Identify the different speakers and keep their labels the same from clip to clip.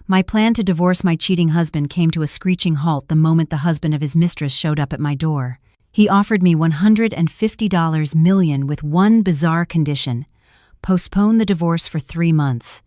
Speaker 1: My plan to divorce my cheating husband came to a screeching halt the moment the husband of his mistress showed up at my door. He offered me $150 million with one bizarre condition: postpone the divorce for 3 months.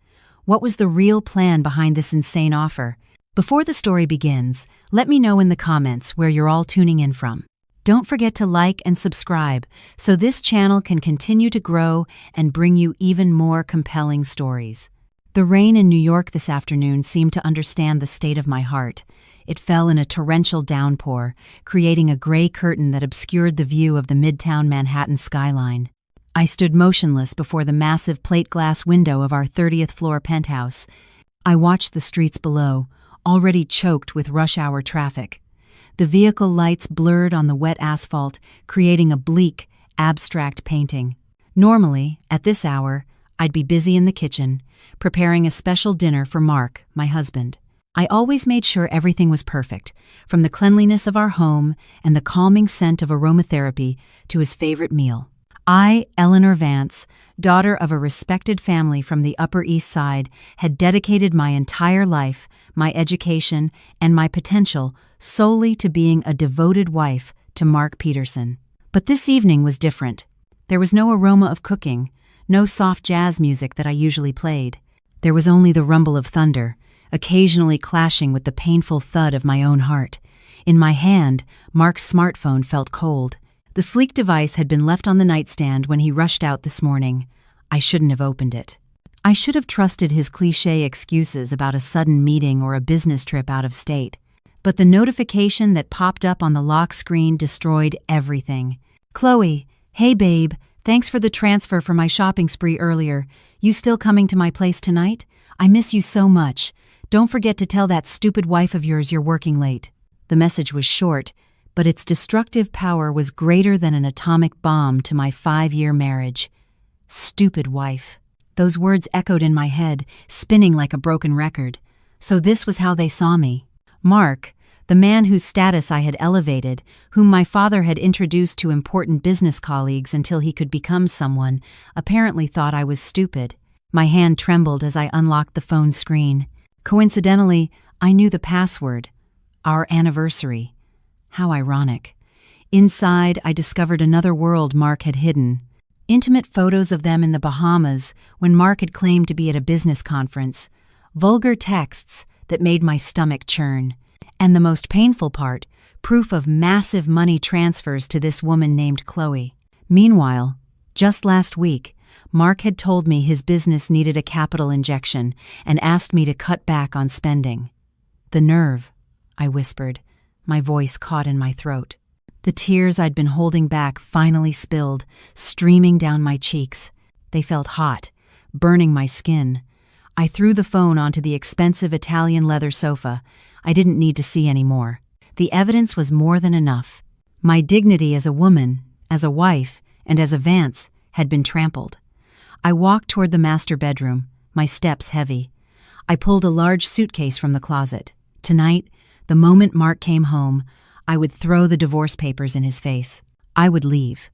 Speaker 1: What was the real plan behind this insane offer? Before the story begins, let me know in the comments where you're all tuning in from. Don't forget to like and subscribe so this channel can continue to grow and bring you even more compelling stories. The rain in New York this afternoon seemed to understand the state of my heart. It fell in a torrential downpour, creating a gray curtain that obscured the view of the Midtown Manhattan skyline. I stood motionless before the massive plate glass window of our 30th floor penthouse. I watched the streets below, already choked with rush-hour traffic. The vehicle lights blurred on the wet asphalt, creating a bleak, abstract painting. Normally, at this hour, I'd be busy in the kitchen, preparing a special dinner for Mark, my husband. I always made sure everything was perfect, from the cleanliness of our home and the calming scent of aromatherapy to his favorite meal. I, Eleanor Vance, daughter of a respected family from the Upper East Side, had dedicated my entire life, my education, and my potential solely to being a devoted wife to Mark Peterson. But this evening was different. There was no aroma of cooking, no soft jazz music that I usually played. There was only the rumble of thunder, occasionally clashing with the painful thud of my own heart. In my hand, Mark's smartphone felt cold. The sleek device had been left on the nightstand when he rushed out this morning. I shouldn't have opened it. I should have trusted his cliché excuses about a sudden meeting or a business trip out of state. But the notification that popped up on the lock screen destroyed everything. "Chloe, hey babe, thanks for the transfer for my shopping spree earlier. You still coming to my place tonight? I miss you so much. Don't forget to tell that stupid wife of yours you're working late." The message was short, but its destructive power was greater than an atomic bomb to my 5-year marriage. Stupid wife. Those words echoed in my head, spinning like a broken record. So this was how they saw me. Mark, the man whose status I had elevated, whom my father had introduced to important business colleagues until he could become someone, apparently thought I was stupid. My hand trembled as I unlocked the phone screen. Coincidentally, I knew the password. Our anniversary. How ironic. Inside, I discovered another world Mark had hidden. Intimate photos of them in the Bahamas when Mark had claimed to be at a business conference. Vulgar texts that made my stomach churn. And the most painful part, proof of massive money transfers to this woman named Chloe. Meanwhile, just last week, Mark had told me his business needed a capital injection and asked me to cut back on spending. "The nerve," I whispered, my voice caught in my throat. The tears I'd been holding back finally spilled, streaming down my cheeks. They felt hot, burning my skin. I threw the phone onto the expensive Italian leather sofa. I didn't need to see any more. The evidence was more than enough. My dignity as a woman, as a wife, and as a Vance had been trampled. I walked toward the master bedroom, my steps heavy. I pulled a large suitcase from the closet. Tonight, the moment Mark came home, I would throw the divorce papers in his face. I would leave.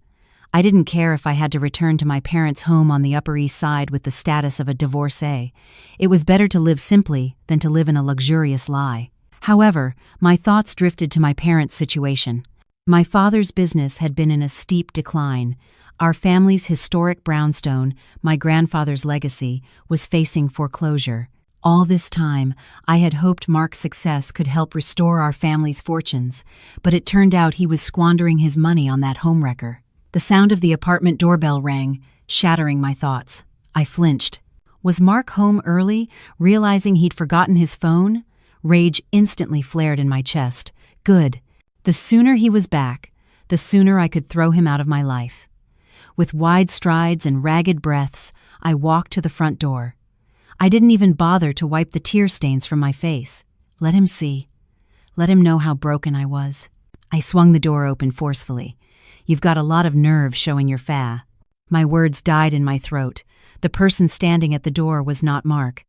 Speaker 1: I didn't care if I had to return to my parents' home on the Upper East Side with the status of a divorcee. It was better to live simply than to live in a luxurious lie. However, my thoughts drifted to my parents' situation. My father's business had been in a steep decline. Our family's historic brownstone, my grandfather's legacy, was facing foreclosure. All this time, I had hoped Mark's success could help restore our family's fortunes, but it turned out he was squandering his money on that homewrecker. The sound of the apartment doorbell rang, shattering my thoughts. I flinched. Was Mark home early, realizing he'd forgotten his phone? Rage instantly flared in my chest. Good. The sooner he was back, the sooner I could throw him out of my life. With wide strides and ragged breaths, I walked to the front door. I didn't even bother to wipe the tear stains from my face. Let him see. Let him know how broken I was. I swung the door open forcefully. "You've got a lot of nerve showing your fa." My words died in my throat. The person standing at the door was not Mark.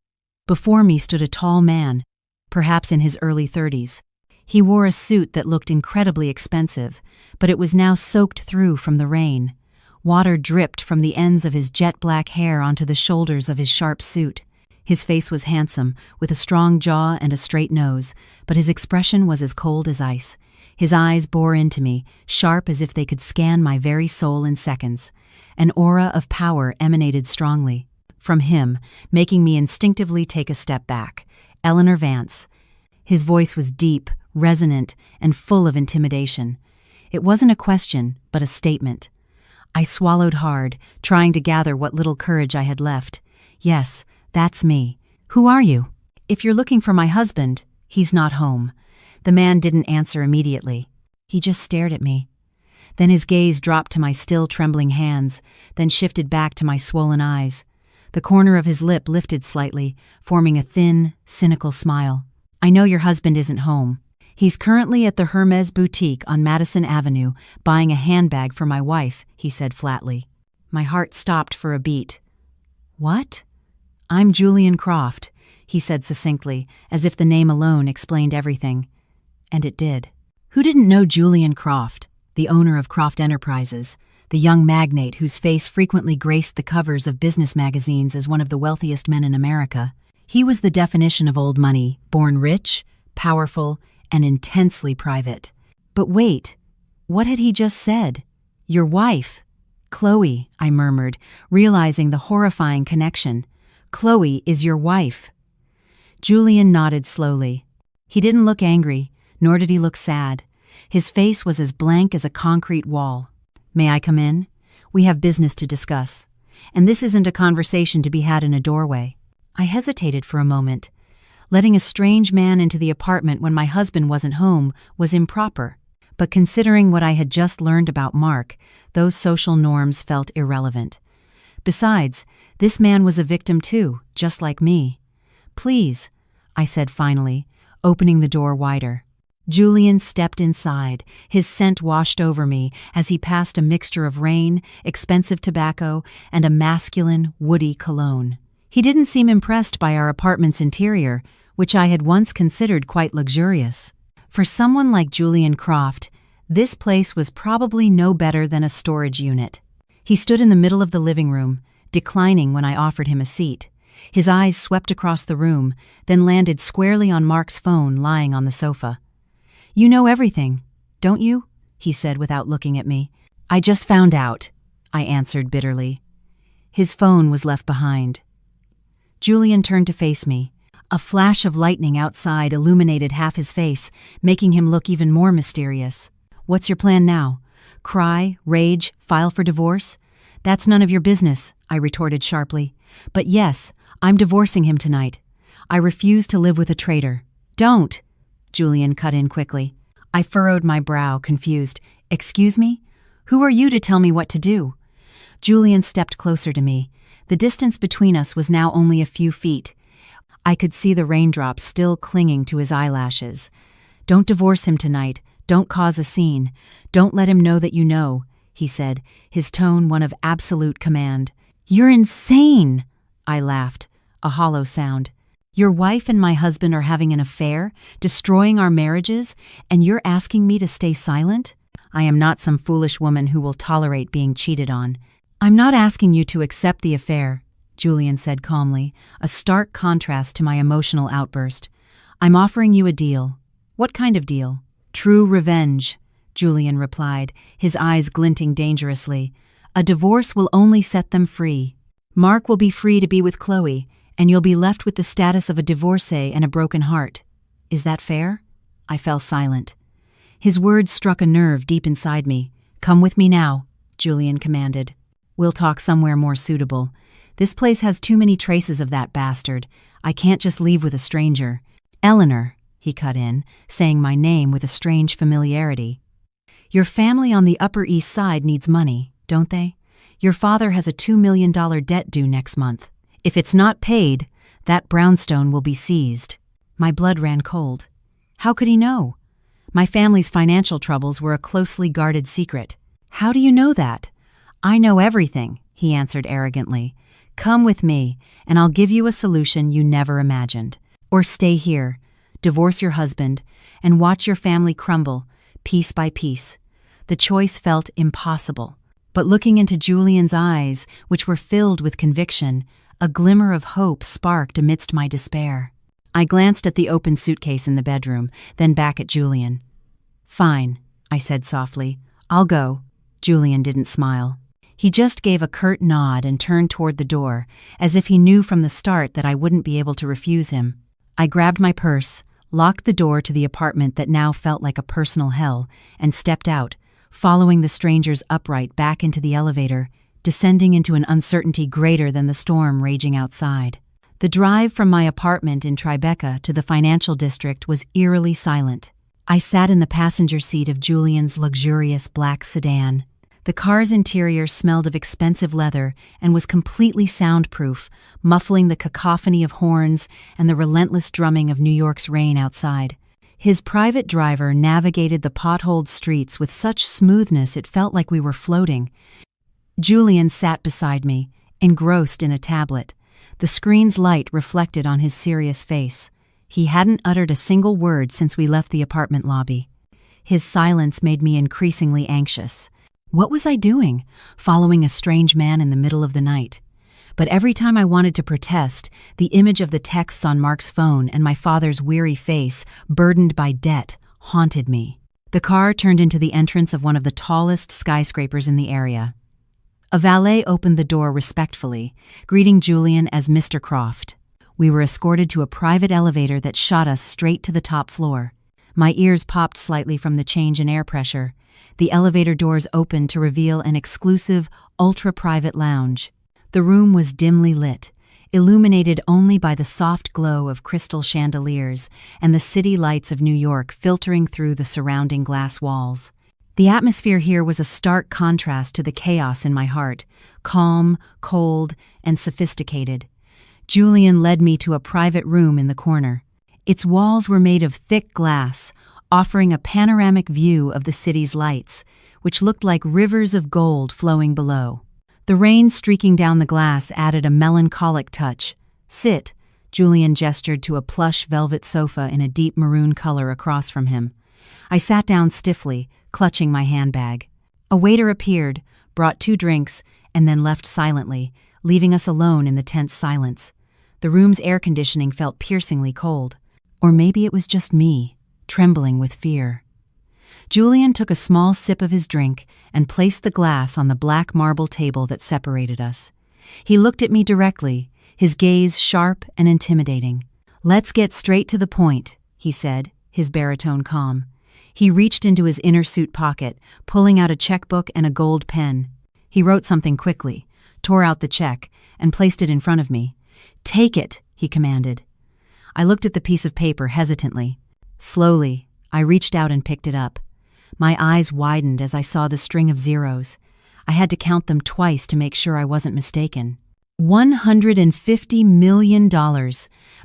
Speaker 1: Before me stood a tall man, perhaps in his early 30s. He wore a suit that looked incredibly expensive, but it was now soaked through from the rain. Water dripped from the ends of his jet black hair onto the shoulders of his sharp suit. His face was handsome, with a strong jaw and a straight nose, but his expression was as cold as ice. His eyes bore into me, sharp as if they could scan my very soul in seconds. An aura of power emanated strongly from him, making me instinctively take a step back. Eleanor Vance. His voice was deep, resonant, and full of intimidation. It wasn't a question, but a statement. I swallowed hard, trying to gather what little courage I had left. Yes, that's me. Who are you? If you're looking for my husband, he's not home. The man didn't answer immediately. He just stared at me. Then his gaze dropped to my still trembling hands, then shifted back to my swollen eyes. The corner of his lip lifted slightly, forming a thin, cynical smile. I know your husband isn't home. He's currently at the Hermes boutique on Madison Avenue, buying a handbag for my wife, he said flatly. My heart stopped for a beat. What? I'm Julian Croft, he said succinctly, as if the name alone explained everything. And it did. Who didn't know Julian Croft, the owner of Croft Enterprises, the young magnate whose face frequently graced the covers of business magazines as one of the wealthiest men in America? He was the definition of old money, born rich, powerful, and intensely private. But wait, what had he just said? Your wife. Chloe, I murmured, realizing the horrifying connection. Chloe is your wife. Julian nodded slowly. He didn't look angry, nor did he look sad. His face was as blank as a concrete wall. May I come in? We have business to discuss. And this isn't a conversation to be had in a doorway. I hesitated for a moment. Letting a strange man into the apartment when my husband wasn't home was improper. But considering what I had just learned about Mark, those social norms felt irrelevant. Besides, this man was a victim too, just like me. Please, I said finally, opening the door wider. Julian stepped inside, his scent washed over me as he passed a mixture of rain, expensive tobacco, and a masculine, woody cologne. He didn't seem impressed by our apartment's interior, which I had once considered quite luxurious. For someone like Julian Croft, this place was probably no better than a storage unit. He stood in the middle of the living room, declining when I offered him a seat. His eyes swept across the room, then landed squarely on Mark's phone lying on the sofa. You know everything, don't you? He said without looking at me. I just found out, I answered bitterly. His phone was left behind. Julian turned to face me. A flash of lightning outside illuminated half his face, making him look even more mysterious. What's your plan now? Cry, rage, file for divorce? That's none of your business, I retorted sharply. But yes, I'm divorcing him tonight. I refuse to live with a traitor. Don't! Julian cut in quickly. I furrowed my brow, confused. Excuse me? Who are you to tell me what to do? Julian stepped closer to me. The distance between us was now only a few feet. I could see the raindrops still clinging to his eyelashes. Don't divorce him tonight. Don't cause a scene. Don't let him know that you know, he said, his tone one of absolute command. You're insane, I laughed, a hollow sound. Your wife and my husband are having an affair, destroying our marriages, and you're asking me to stay silent? I am not some foolish woman who will tolerate being cheated on. I'm not asking you to accept the affair, Julian said calmly, a stark contrast to my emotional outburst. I'm offering you a deal. What kind of deal? True revenge, Julian replied, his eyes glinting dangerously. A divorce will only set them free. Mark will be free to be with Chloe, and you'll be left with the status of a divorcee and a broken heart. Is that fair? I fell silent. His words struck a nerve deep inside me. Come with me now, Julian commanded. We'll talk somewhere more suitable. This place has too many traces of that bastard. I can't just leave with a stranger. Eleanor, he cut in, saying my name with a strange familiarity. Your family on the Upper East Side needs money, don't they? Your father has a $2 million debt due next month. If it's not paid, that brownstone will be seized. My blood ran cold. How could he know? My family's financial troubles were a closely guarded secret. How do you know that? I know everything, he answered arrogantly. Come with me, and I'll give you a solution you never imagined. Or stay here, divorce your husband, and watch your family crumble, piece by piece. The choice felt impossible. But looking into Julian's eyes, which were filled with conviction, A glimmer of hope sparked amidst my despair. I glanced at the open suitcase in the bedroom, then back at Julian. "Fine," I said softly. "I'll go." Julian didn't smile. He just gave a curt nod and turned toward the door, as if he knew from the start that I wouldn't be able to refuse him. I grabbed my purse, locked the door to the apartment that now felt like a personal hell, and stepped out, following the stranger's upright back into the elevator, descending into an uncertainty greater than the storm raging outside. The drive from my apartment in Tribeca to the financial district was eerily silent. I sat in the passenger seat of Julian's luxurious black sedan. The car's interior smelled of expensive leather and was completely soundproof, muffling the cacophony of horns and the relentless drumming of New York's rain outside. His private driver navigated the potholed streets with such smoothness it felt like we were floating. Julian sat beside me, engrossed in a tablet. The screen's light reflected on his serious face. He hadn't uttered a single word since we left the apartment lobby. His silence made me increasingly anxious. What was I doing, following a strange man in the middle of the night? But every time I wanted to protest, the image of the texts on Mark's phone and my father's weary face, burdened by debt, haunted me. The car turned into the entrance of one of the tallest skyscrapers in the area. A valet opened the door respectfully, greeting Julian as Mr. Croft. We were escorted to a private elevator that shot us straight to the top floor. My ears popped slightly from the change in air pressure. The elevator doors opened to reveal an exclusive, ultra-private lounge. The room was dimly lit, illuminated only by the soft glow of crystal chandeliers and the city lights of New York filtering through the surrounding glass walls. The atmosphere here was a stark contrast to the chaos in my heart, calm, cold, and sophisticated. Julian led me to a private room in the corner. Its walls were made of thick glass, offering a panoramic view of the city's lights, which looked like rivers of gold flowing below. The rain streaking down the glass added a melancholic touch. "Sit," Julian gestured to a plush velvet sofa in a deep maroon color across from him. I sat down stiffly, clutching my handbag. A waiter appeared, brought 2 drinks, and then left silently, leaving us alone in the tense silence. The room's air conditioning felt piercingly cold. Or maybe it was just me, trembling with fear. Julian took a small sip of his drink and placed the glass on the black marble table that separated us. He looked at me directly, his gaze sharp and intimidating. "Let's get straight to the point," he said, his baritone calm. He reached into his inner suit pocket, pulling out a checkbook and a gold pen. He wrote something quickly, tore out the check, and placed it in front of me. "Take it," he commanded. I looked at the piece of paper hesitantly. Slowly, I reached out and picked it up. My eyes widened as I saw the string of zeros. I had to count them twice to make sure I wasn't mistaken. $150 million.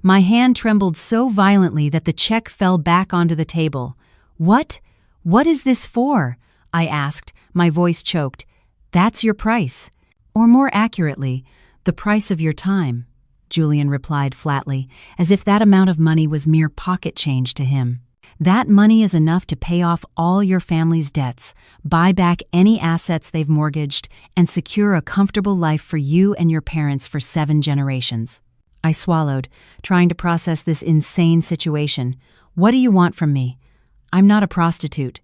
Speaker 1: My hand trembled so violently that the check fell back onto the table. "What? What is this for?" I asked, my voice choked. "That's your price. Or more accurately, the price of your time," Julian replied flatly, as if that amount of money was mere pocket change to him. "That money is enough to pay off all your family's debts, buy back any assets they've mortgaged, and secure a comfortable life for you and your parents for 7 generations. I swallowed, trying to process this insane situation. "What do you want from me? I'm not a prostitute."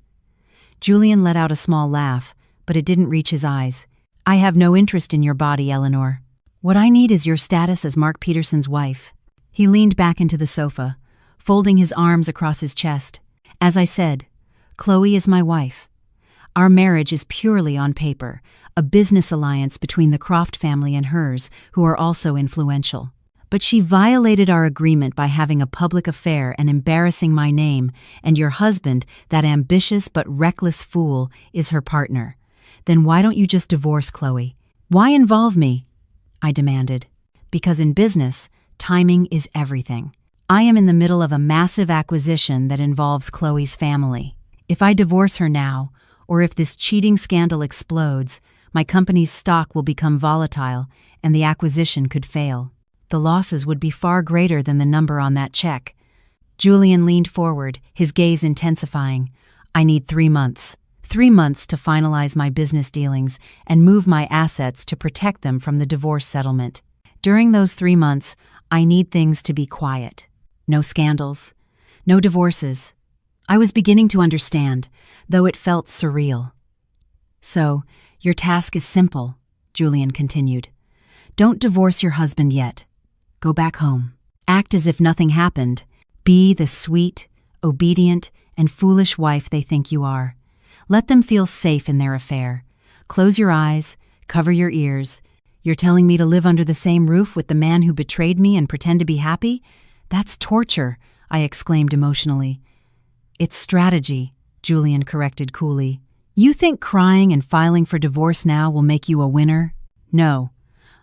Speaker 1: Julian let out a small laugh, but it didn't reach his eyes. "I have no interest in your body, Eleanor. What I need is your status as Mark Peterson's wife." He leaned back into the sofa, folding his arms across his chest. "As I said, Chloe is my wife. Our marriage is purely on paper, a business alliance between the Croft family and hers, who are also influential. But she violated our agreement by having a public affair and embarrassing my name, and your husband, that ambitious but reckless fool, is her partner. Then why don't you just divorce Chloe? Why involve me?" I demanded. "Because in business, timing is everything. I am in the middle of a massive acquisition that involves Chloe's family. If I divorce her now, or if this cheating scandal explodes, my company's stock will become volatile and the acquisition could fail. The losses would be far greater than the number on that check." Julian leaned forward, his gaze intensifying. "I need 3 months. 3 months to finalize my business dealings and move my assets to protect them from the divorce settlement. During those 3 months, I need things to be quiet. No scandals. No divorces. I was beginning to understand, though it felt surreal. So, your task is simple, Julian continued. Don't divorce your husband yet. Go back home. Act as if nothing happened. Be the sweet, obedient, and foolish wife they think you are. Let them feel safe in their affair. Close your eyes, cover your ears. You're telling me to live under the same roof with the man who betrayed me and pretend to be happy? That's torture, I exclaimed emotionally. It's strategy, Julian corrected coolly. You think crying and filing for divorce now will make you a winner? No.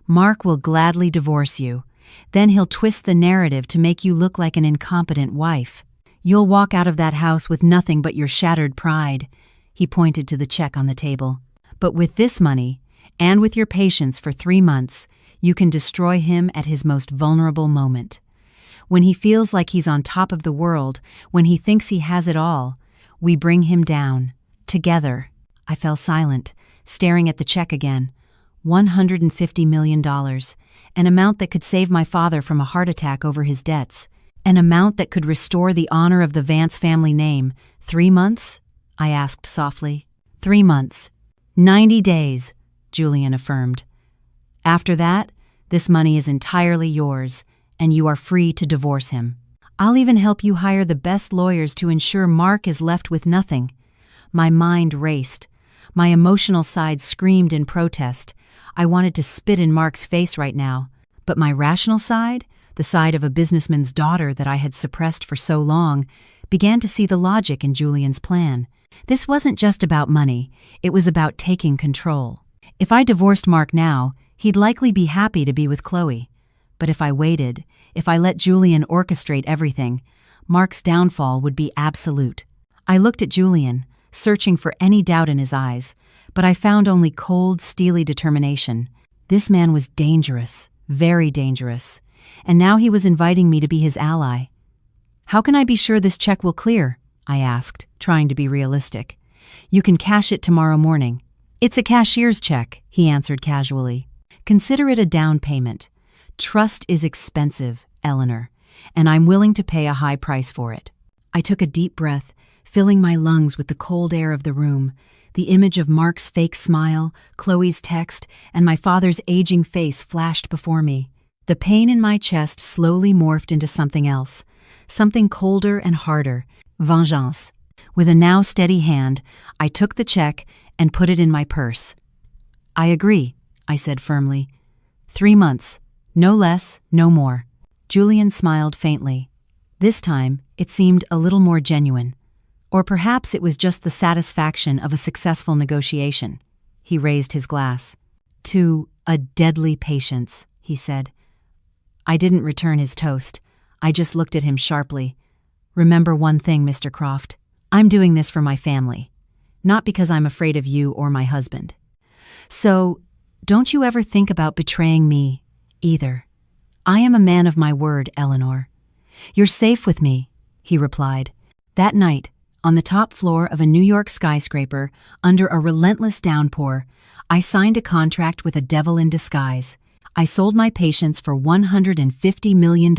Speaker 1: Mark will gladly divorce you. Then he'll twist the narrative to make you look like an incompetent wife. You'll walk out of that house with nothing but your shattered pride. He pointed to the check on the table. But with this money, and with your patience for 3 months, you can destroy him at his most vulnerable moment. When he feels like he's on top of the world, when he thinks he has it all, we bring him down. Together. I fell silent, staring at the check again. $150 million. An amount that could save my father from a heart attack over his debts. An amount that could restore the honor of the Vance family name. 3 months? I asked softly. 3 months. 90 days, Julian affirmed. After that, this money is entirely yours, and you are free to divorce him. I'll even help you hire the best lawyers to ensure Mark is left with nothing. My mind raced. My emotional side screamed in protest. I wanted to spit in Mark's face right now. But my rational side, the side of a businessman's daughter that I had suppressed for so long, began to see the logic in Julian's plan. This wasn't just about money, it was about taking control. If I divorced Mark now, he'd likely be happy to be with Chloe. But if I waited, if I let Julian orchestrate everything, Mark's downfall would be absolute. I looked at Julian, searching for any doubt in his eyes, but I found only cold, steely determination. This man was dangerous, very dangerous, and now he was inviting me to be his ally. How can I be sure this check will clear? I asked, trying to be realistic. You can cash it tomorrow morning. It's a cashier's check, he answered casually. Consider it a down payment. Trust is expensive, Eleanor, and I'm willing to pay a high price for it. I took a deep breath, filling my lungs with the cold air of the room. The image of Mark's fake smile, Chloe's text, and my father's aging face flashed before me. The pain in my chest slowly morphed into something else, something colder and harder. Vengeance. With a now steady hand, I took the check and put it in my purse. I agree, I said firmly. 3 months. No less, no more. Julian smiled faintly. This time, it seemed a little more genuine. Or perhaps it was just the satisfaction of a successful negotiation. He raised his glass. To a deadly patience, he said. I didn't return his toast. I just looked at him sharply. Remember one thing, Mr. Croft. I'm doing this for my family, not because I'm afraid of you or my husband. So, don't you ever think about betraying me, either. I am a man of my word, Eleanor. You're safe with me, he replied. That night, on the top floor of a New York skyscraper, under a relentless downpour, I signed a contract with a devil in disguise. I sold my patience for $150 million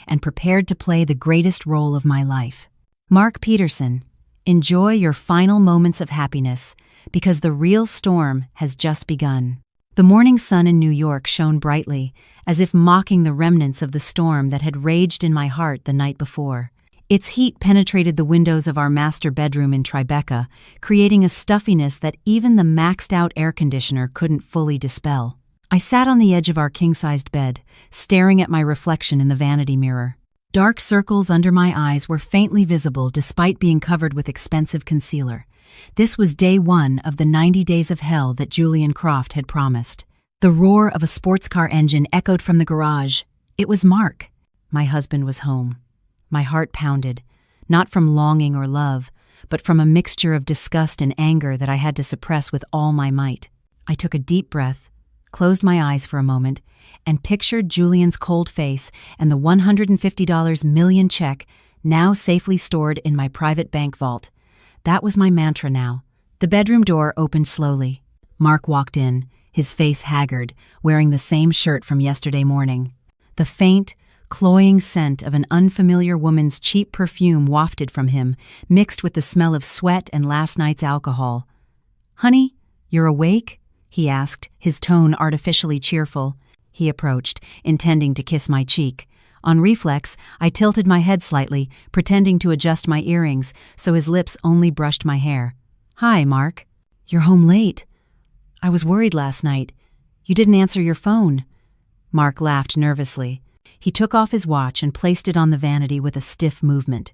Speaker 1: and prepared to play the greatest role of my life. Mark Peterson, enjoy your final moments of happiness, because the real storm has just begun. The morning sun in New York shone brightly, as if mocking the remnants of the storm that had raged in my heart the night before. Its heat penetrated the windows of our master bedroom in Tribeca, creating a stuffiness that even the maxed-out air conditioner couldn't fully dispel. I sat on the edge of our king-sized bed, staring at my reflection in the vanity mirror. Dark circles under my eyes were faintly visible despite being covered with expensive concealer. This was day 1 of the 90 days of hell that Julian Croft had promised. The roar of a sports car engine echoed from the garage. It was Mark. My husband was home. My heart pounded, not from longing or love, but from a mixture of disgust and anger that I had to suppress with all my might. I took a deep breath, closed my eyes for a moment, and pictured Julian's cold face and the $150 million check now safely stored in my private bank vault. That was my mantra now. The bedroom door opened slowly. Mark walked in, his face haggard, wearing the same shirt from yesterday morning. The faint, cloying scent of an unfamiliar woman's cheap perfume wafted from him, mixed with the smell of sweat and last night's alcohol. "Honey, you're awake?" he asked, his tone artificially cheerful. He approached, intending to kiss my cheek. On reflex, I tilted my head slightly, pretending to adjust my earrings, so his lips only brushed my hair. "Hi, Mark. You're home late. I was worried last night. You didn't answer your phone." Mark laughed nervously. He took off his watch and placed it on the vanity with a stiff movement.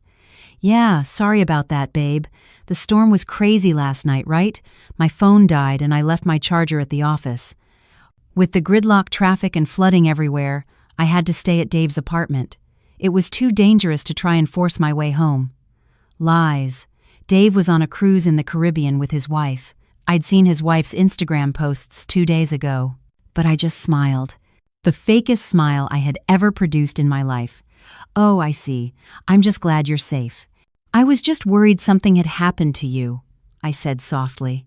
Speaker 1: "Yeah, sorry about that, babe. The storm was crazy last night, right? My phone died and I left my charger at the office. With the gridlock traffic and flooding everywhere, I had to stay at Dave's apartment. It was too dangerous to try and force my way home." Lies. Dave was on a cruise in the Caribbean with his wife. I'd seen his wife's Instagram posts 2 days ago. But I just smiled. The fakest smile I had ever produced in my life. "Oh, I see. I'm just glad you're safe. I was just worried something had happened to you," I said softly.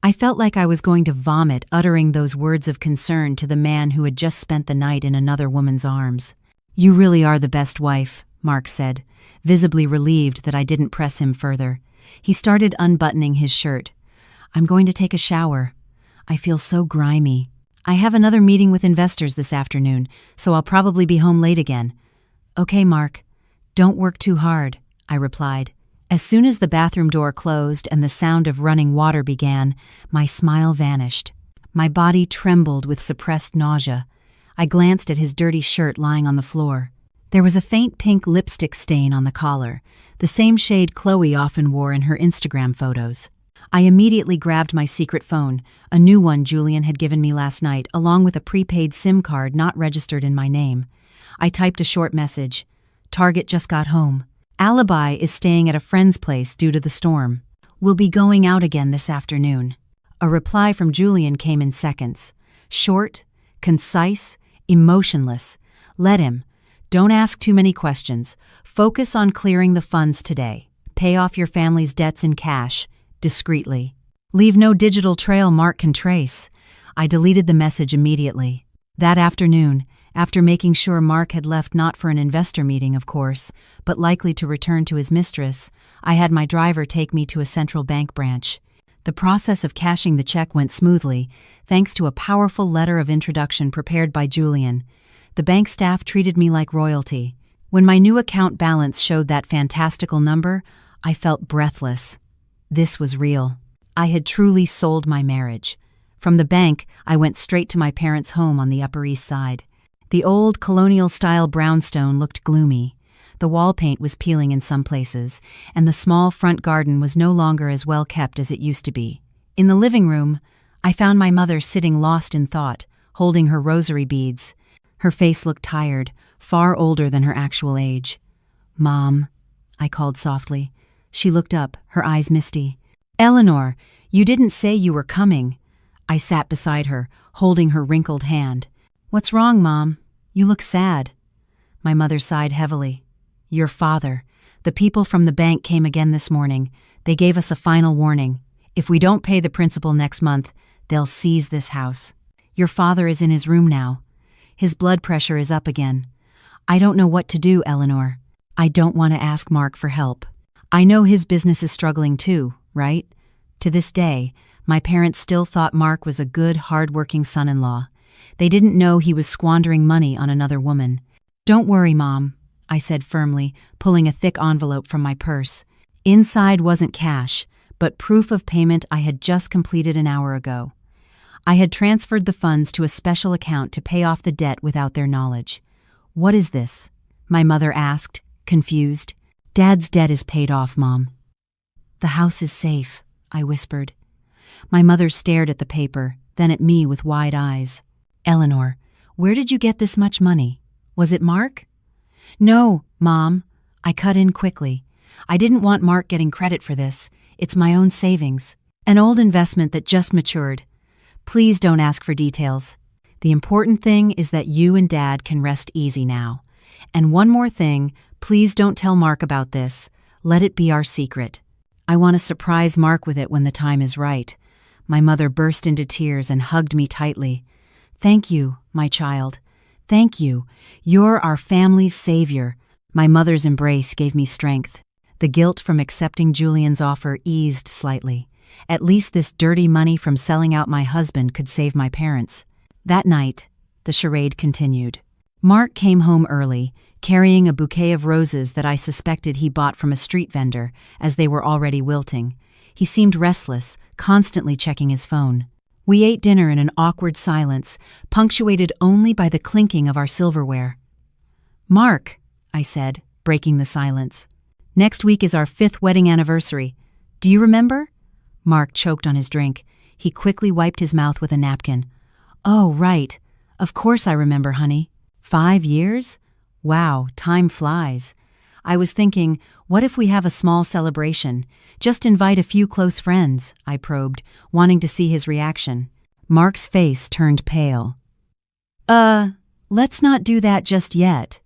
Speaker 1: I felt like I was going to vomit uttering those words of concern to the man who had just spent the night in another woman's arms. "You really are the best wife," Mark said, visibly relieved that I didn't press him further. He started unbuttoning his shirt. "I'm going to take a shower. I feel so grimy. I have another meeting with investors this afternoon, so I'll probably be home late again." "Okay, Mark. Don't work too hard," I replied. As soon as the bathroom door closed and the sound of running water began, my smile vanished. My body trembled with suppressed nausea. I glanced at his dirty shirt lying on the floor. There was a faint pink lipstick stain on the collar, the same shade Chloe often wore in her Instagram photos. I immediately grabbed my secret phone, a new one Julian had given me last night, along with a prepaid SIM card not registered in my name. I typed a short message. "Target just got home. Alibi is staying at a friend's place due to the storm. We'll be going out again this afternoon." A reply from Julian came in seconds. Short, concise, emotionless. "Let him. Don't ask too many questions. Focus on clearing the funds today. Pay off your family's debts in cash, discreetly. Leave no digital trail Mark can trace." I deleted the message immediately. That afternoon, after making sure Mark had left not for an investor meeting, of course, but likely to return to his mistress, I had my driver take me to a central bank branch. The process of cashing the check went smoothly, thanks to a powerful letter of introduction prepared by Julian. The bank staff treated me like royalty. When my new account balance showed that fantastical number, I felt breathless. This was real. I had truly sold my marriage. From the bank, I went straight to my parents' home on the Upper East Side. The old colonial-style brownstone looked gloomy. The wall paint was peeling in some places, and the small front garden was no longer as well kept as it used to be. In the living room, I found my mother sitting lost in thought, holding her rosary beads. Her face looked tired, far older than her actual age. "Mom," I called softly. She looked up, her eyes misty. "Eleanor, you didn't say you were coming." I sat beside her, holding her wrinkled hand. "What's wrong, Mom? You look sad." My mother sighed heavily. "Your father. The people from the bank came again this morning. They gave us a final warning. If we don't pay the principal next month, they'll seize this house. Your father is in his room now. His blood pressure is up again. I don't know what to do, Eleanor. I don't want to ask Mark for help. I know his business is struggling too, right?" To this day, my parents still thought Mark was a good, hard-working son-in-law. They didn't know he was squandering money on another woman. "Don't worry, Mom," I said firmly, pulling a thick envelope from my purse. Inside wasn't cash, but proof of payment I had just completed an hour ago. I had transferred the funds to a special account to pay off the debt without their knowledge. "What is this?" my mother asked, confused. "Dad's debt is paid off, Mom." "The house is safe," I whispered. My mother stared at the paper, then at me with wide eyes. "Eleanor, where did you get this much money? Was it Mark?" "No, Mom," I cut in quickly. "I didn't want Mark getting credit for this. It's my own savings. An old investment that just matured. Please don't ask for details. The important thing is that you and Dad can rest easy now. And one more thing, please don't tell Mark about this. Let it be our secret. I want to surprise Mark with it when the time is right." My mother burst into tears and hugged me tightly. "Thank you, my child. Thank you. You're our family's savior." My mother's embrace gave me strength. The guilt from accepting Julian's offer eased slightly. At least this dirty money from selling out my husband could save my parents. That night, the charade continued. Mark came home early, carrying a bouquet of roses that I suspected he bought from a street vendor, as they were already wilting. He seemed restless, constantly checking his phone. We ate dinner in an awkward silence, punctuated only by the clinking of our silverware. "Mark," I said, breaking the silence. "Next week is our 5th wedding anniversary. Do you remember?" Mark choked on his drink. He quickly wiped his mouth with a napkin. "Oh, right. Of course I remember, honey. 5 years? Wow, time flies." I was thinking, what if we have a small celebration? Just invite a few close friends, I probed, wanting to see his reaction. Mark's face turned pale. Let's not do that just yet.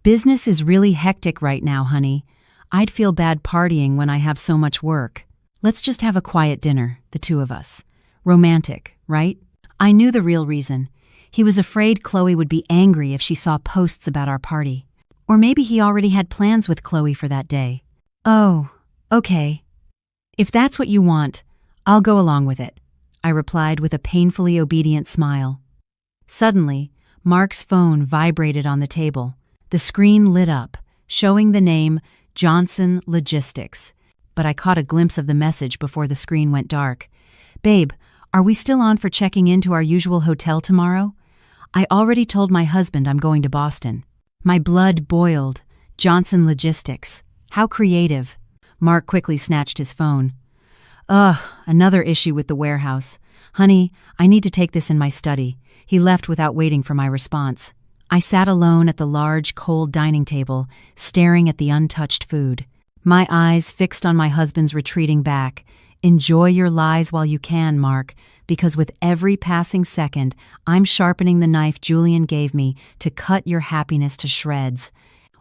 Speaker 1: Business is really hectic right now, honey. I'd feel bad partying when I have so much work. Let's just have a quiet dinner, the two of us. Romantic, right? I knew the real reason. He was afraid Chloe would be angry if she saw posts about our party. Or maybe he already had plans with Chloe for that day. "Oh, okay. If that's what you want, I'll go along with it," I replied with a painfully obedient smile. Suddenly, Mark's phone vibrated on the table. The screen lit up, showing the name Johnson Logistics. But I caught a glimpse of the message before the screen went dark. "Babe, are we still on for checking into our usual hotel tomorrow? I already told my husband I'm going to Boston." My blood boiled. Johnson Logistics. How creative. Mark quickly snatched his phone. Another issue with the warehouse. "Honey, I need to take this in my study." He left without waiting for my response. I sat alone at the large, cold dining table, staring at the untouched food. My eyes fixed on my husband's retreating back. "Enjoy your lies while you can, Mark, because with every passing second, I'm sharpening the knife Julian gave me to cut your happiness to shreds."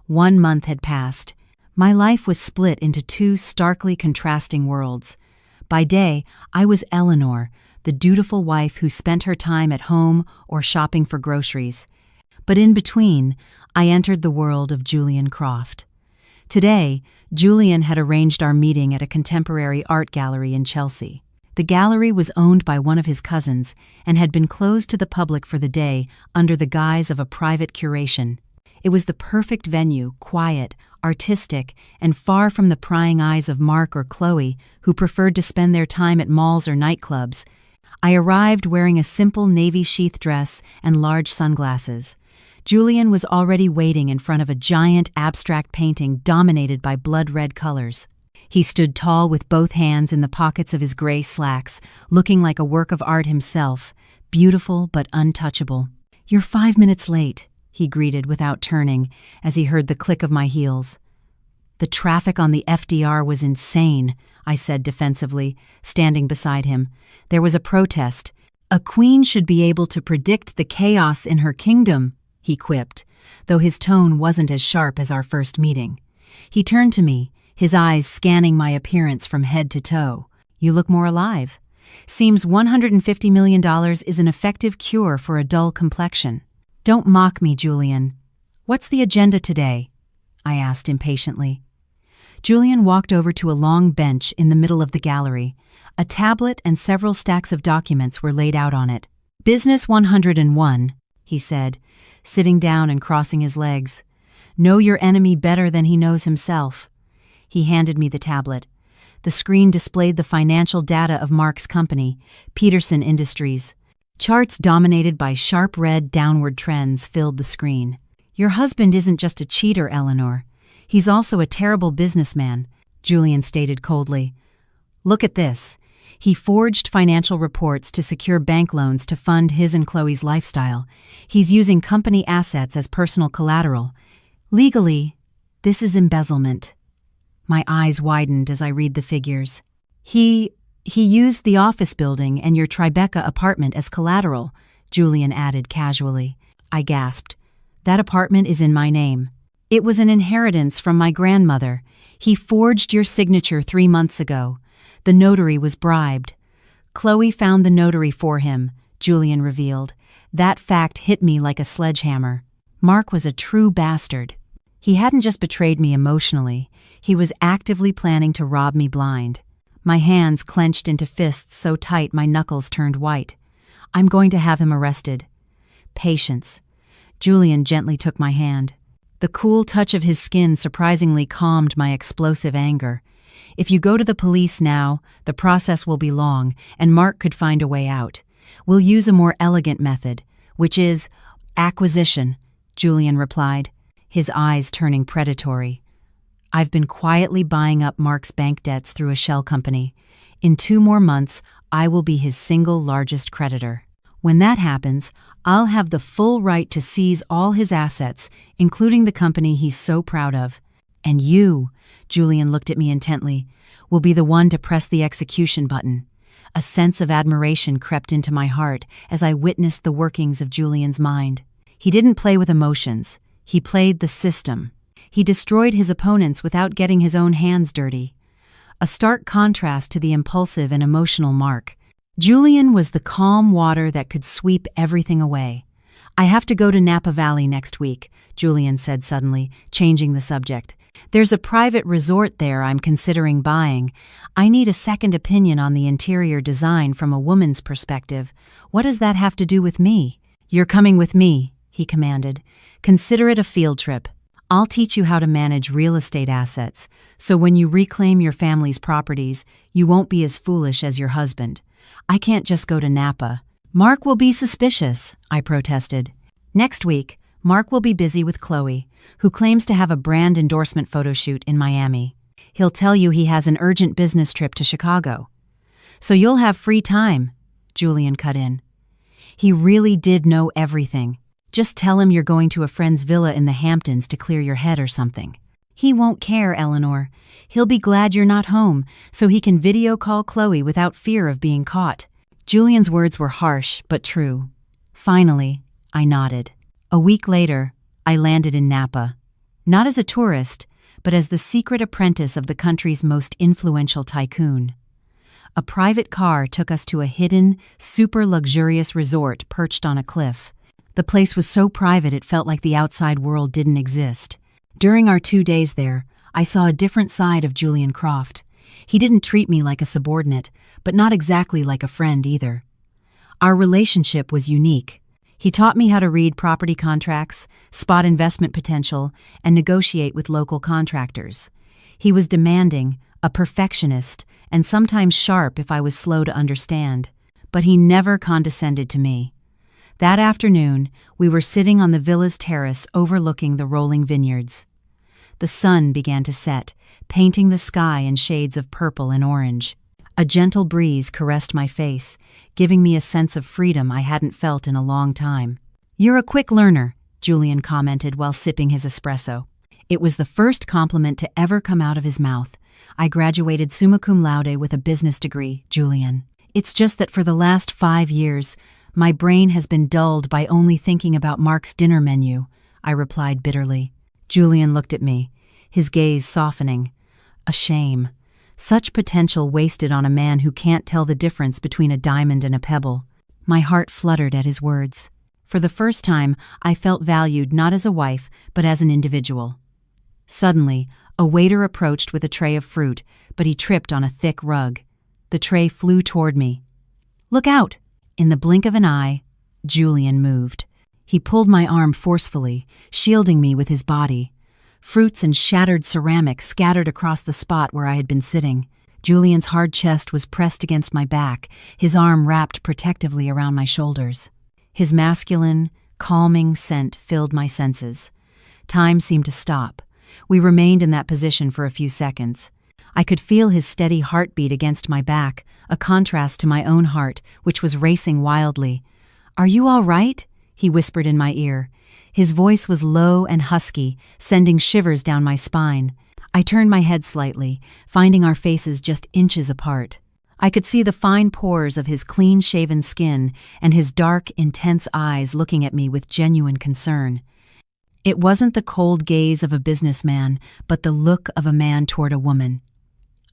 Speaker 1: 1 month had passed. My life was split into 2 starkly contrasting worlds. By day, I was Eleanor, the dutiful wife who spent her time at home or shopping for groceries. But in between, I entered the world of Julian Croft. Today, Julian had arranged our meeting at a contemporary art gallery in Chelsea. The gallery was owned by one of his cousins and had been closed to the public for the day under the guise of a private curation. It was the perfect venue, quiet, artistic, and far from the prying eyes of Mark or Chloe, who preferred to spend their time at malls or nightclubs. I arrived wearing a simple navy sheath dress and large sunglasses. Julian was already waiting in front of a giant abstract painting dominated by blood-red colors. He stood tall with both hands in the pockets of his gray slacks, looking like a work of art himself, beautiful but untouchable. "You're 5 minutes late," he greeted without turning, as he heard the click of my heels. "The traffic on the FDR was insane," I said defensively, standing beside him. There was a protest. "A queen should be able to predict the chaos in her kingdom," he quipped, though his tone wasn't as sharp as our first meeting. He turned to me, his eyes scanning my appearance from head to toe. "You look more alive. Seems $150 million is an effective cure for a dull complexion." "Don't mock me, Julian. What's the agenda today?" I asked impatiently. Julian walked over to a long bench in the middle of the gallery. A tablet and several stacks of documents were laid out on it. "Business 101, he said, sitting down and crossing his legs. "Know your enemy better than he knows himself." He handed me the tablet. The screen displayed the financial data of Mark's company, Peterson Industries. Charts dominated by sharp red downward trends filled the screen. "Your husband isn't just a cheater, Eleanor. He's also a terrible businessman," Julian stated coldly. "Look at this. He forged financial reports to secure bank loans to fund his and Chloe's lifestyle. He's using company assets as personal collateral. Legally, this is embezzlement." My eyes widened as I read the figures. He used the office building and your Tribeca apartment as collateral," Julian added casually. I gasped. "That apartment is in my name. It was an inheritance from my grandmother. He forged your signature 3 months ago. The notary was bribed. Chloe found the notary for him, Julian revealed. That fact hit me like a sledgehammer. Mark was a true bastard. He hadn't just betrayed me emotionally, he was actively planning to rob me blind. My hands clenched into fists so tight my knuckles turned white. I'm going to have him arrested. Patience. Julian gently took my hand. The cool touch of his skin surprisingly calmed my explosive anger. If you go to the police now, the process will be long, and Mark could find a way out. We'll use a more elegant method, which is acquisition, Julian replied, his eyes turning predatory. I've been quietly buying up Mark's bank debts through a shell company. In 2 more months, I will be his single largest creditor. When that happens, I'll have the full right to seize all his assets, including the company he's so proud of. And you, Julian looked at me intently, will be the one to press the execution button. A sense of admiration crept into my heart as I witnessed the workings of Julian's mind. He didn't play with emotions. He played the system. He destroyed his opponents without getting his own hands dirty. A stark contrast to the impulsive and emotional Mark. Julian was the calm water that could sweep everything away. I have to go to Napa Valley next week, Julian said suddenly, changing the subject. There's a private resort there I'm considering buying. I need a second opinion on the interior design from a woman's perspective. What does that have to do with me? You're coming with me, he commanded. Consider it a field trip. I'll teach you how to manage real estate assets, so when you reclaim your family's properties, you won't be as foolish as your husband. I can't just go to Napa. Mark will be suspicious, I protested. Next week, Mark will be busy with Chloe, who claims to have a brand endorsement photo shoot in Miami. He'll tell you he has an urgent business trip to Chicago. So you'll have free time, Julian cut in. He really did know everything. Just tell him you're going to a friend's villa in the Hamptons to clear your head or something. He won't care, Eleanor. He'll be glad you're not home, so he can video call Chloe without fear of being caught. Julian's words were harsh, but true. Finally, I nodded. A week later, I landed in Napa. Not as a tourist, but as the secret apprentice of the country's most influential tycoon. A private car took us to a hidden, super luxurious resort perched on a cliff. The place was so private it felt like the outside world didn't exist. During our 2 days there, I saw a different side of Julian Croft. He didn't treat me like a subordinate, but not exactly like a friend either. Our relationship was unique. He taught me how to read property contracts, spot investment potential, and negotiate with local contractors. He was demanding, a perfectionist, and sometimes sharp if I was slow to understand. But he never condescended to me. That afternoon, we were sitting on the villa's terrace overlooking the rolling vineyards. The sun began to set, painting the sky in shades of purple and orange. A gentle breeze caressed my face, giving me a sense of freedom I hadn't felt in a long time. "You're a quick learner," Julian commented while sipping his espresso. It was the first compliment to ever come out of his mouth. "I graduated summa cum laude with a business degree, Julian. It's just that for the last 5 years, my brain has been dulled by only thinking about Mark's dinner menu," I replied bitterly. Julian looked at me, his gaze softening. A shame. Such potential wasted on a man who can't tell the difference between a diamond and a pebble. My heart fluttered at his words. For the first time, I felt valued not as a wife, but as an individual. Suddenly, a waiter approached with a tray of fruit, but he tripped on a thick rug. The tray flew toward me. "Look out!" In the blink of an eye, Julian moved. He pulled my arm forcefully, shielding me with his body. Fruits and shattered ceramic scattered across the spot where I had been sitting. Julian's hard chest was pressed against my back, his arm wrapped protectively around my shoulders. His masculine, calming scent filled my senses. Time seemed to stop. We remained in that position for a few seconds. I could feel his steady heartbeat against my back, a contrast to my own heart, which was racing wildly. "Are you all right?" he whispered in my ear. His voice was low and husky, sending shivers down my spine. I turned my head slightly, finding our faces just inches apart. I could see the fine pores of his clean-shaven skin and his dark, intense eyes looking at me with genuine concern. It wasn't the cold gaze of a businessman, but the look of a man toward a woman.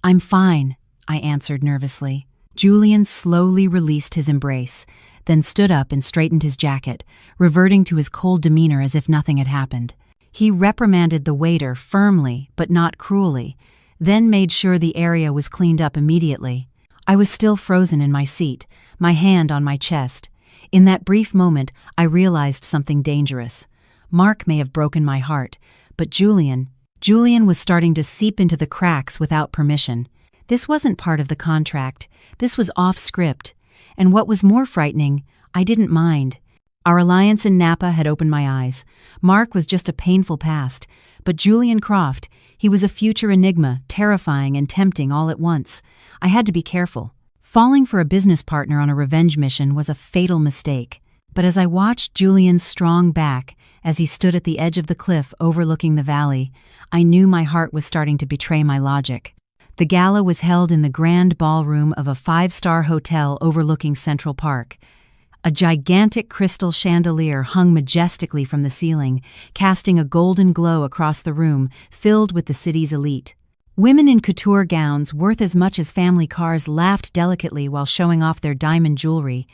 Speaker 1: "I'm fine," I answered nervously. Julian slowly released his embrace, then stood up and straightened his jacket, reverting to his cold demeanor as if nothing had happened. He reprimanded the waiter firmly, but not cruelly, then made sure the area was cleaned up immediately. I was still frozen in my seat, my hand on my chest. In that brief moment, I realized something dangerous. Mark may have broken my heart, but Julian was starting to seep into the cracks without permission. This wasn't part of the contract. This was off script. And what was more frightening, I didn't mind. Our alliance in Napa had opened my eyes. Mark was just a painful past, but Julian Croft, he was a future enigma, terrifying and tempting all at once. I had to be careful. Falling for a business partner on a revenge mission was a fatal mistake. But as I watched Julian's strong back as he stood at the edge of the cliff overlooking the valley, I knew my heart was starting to betray my logic. The gala was held in the grand ballroom of a 5-star hotel overlooking Central Park. A gigantic crystal chandelier hung majestically from the ceiling, casting a golden glow across the room, filled with the city's elite. Women in couture gowns worth as much as family cars laughed delicately while showing off their diamond jewelry,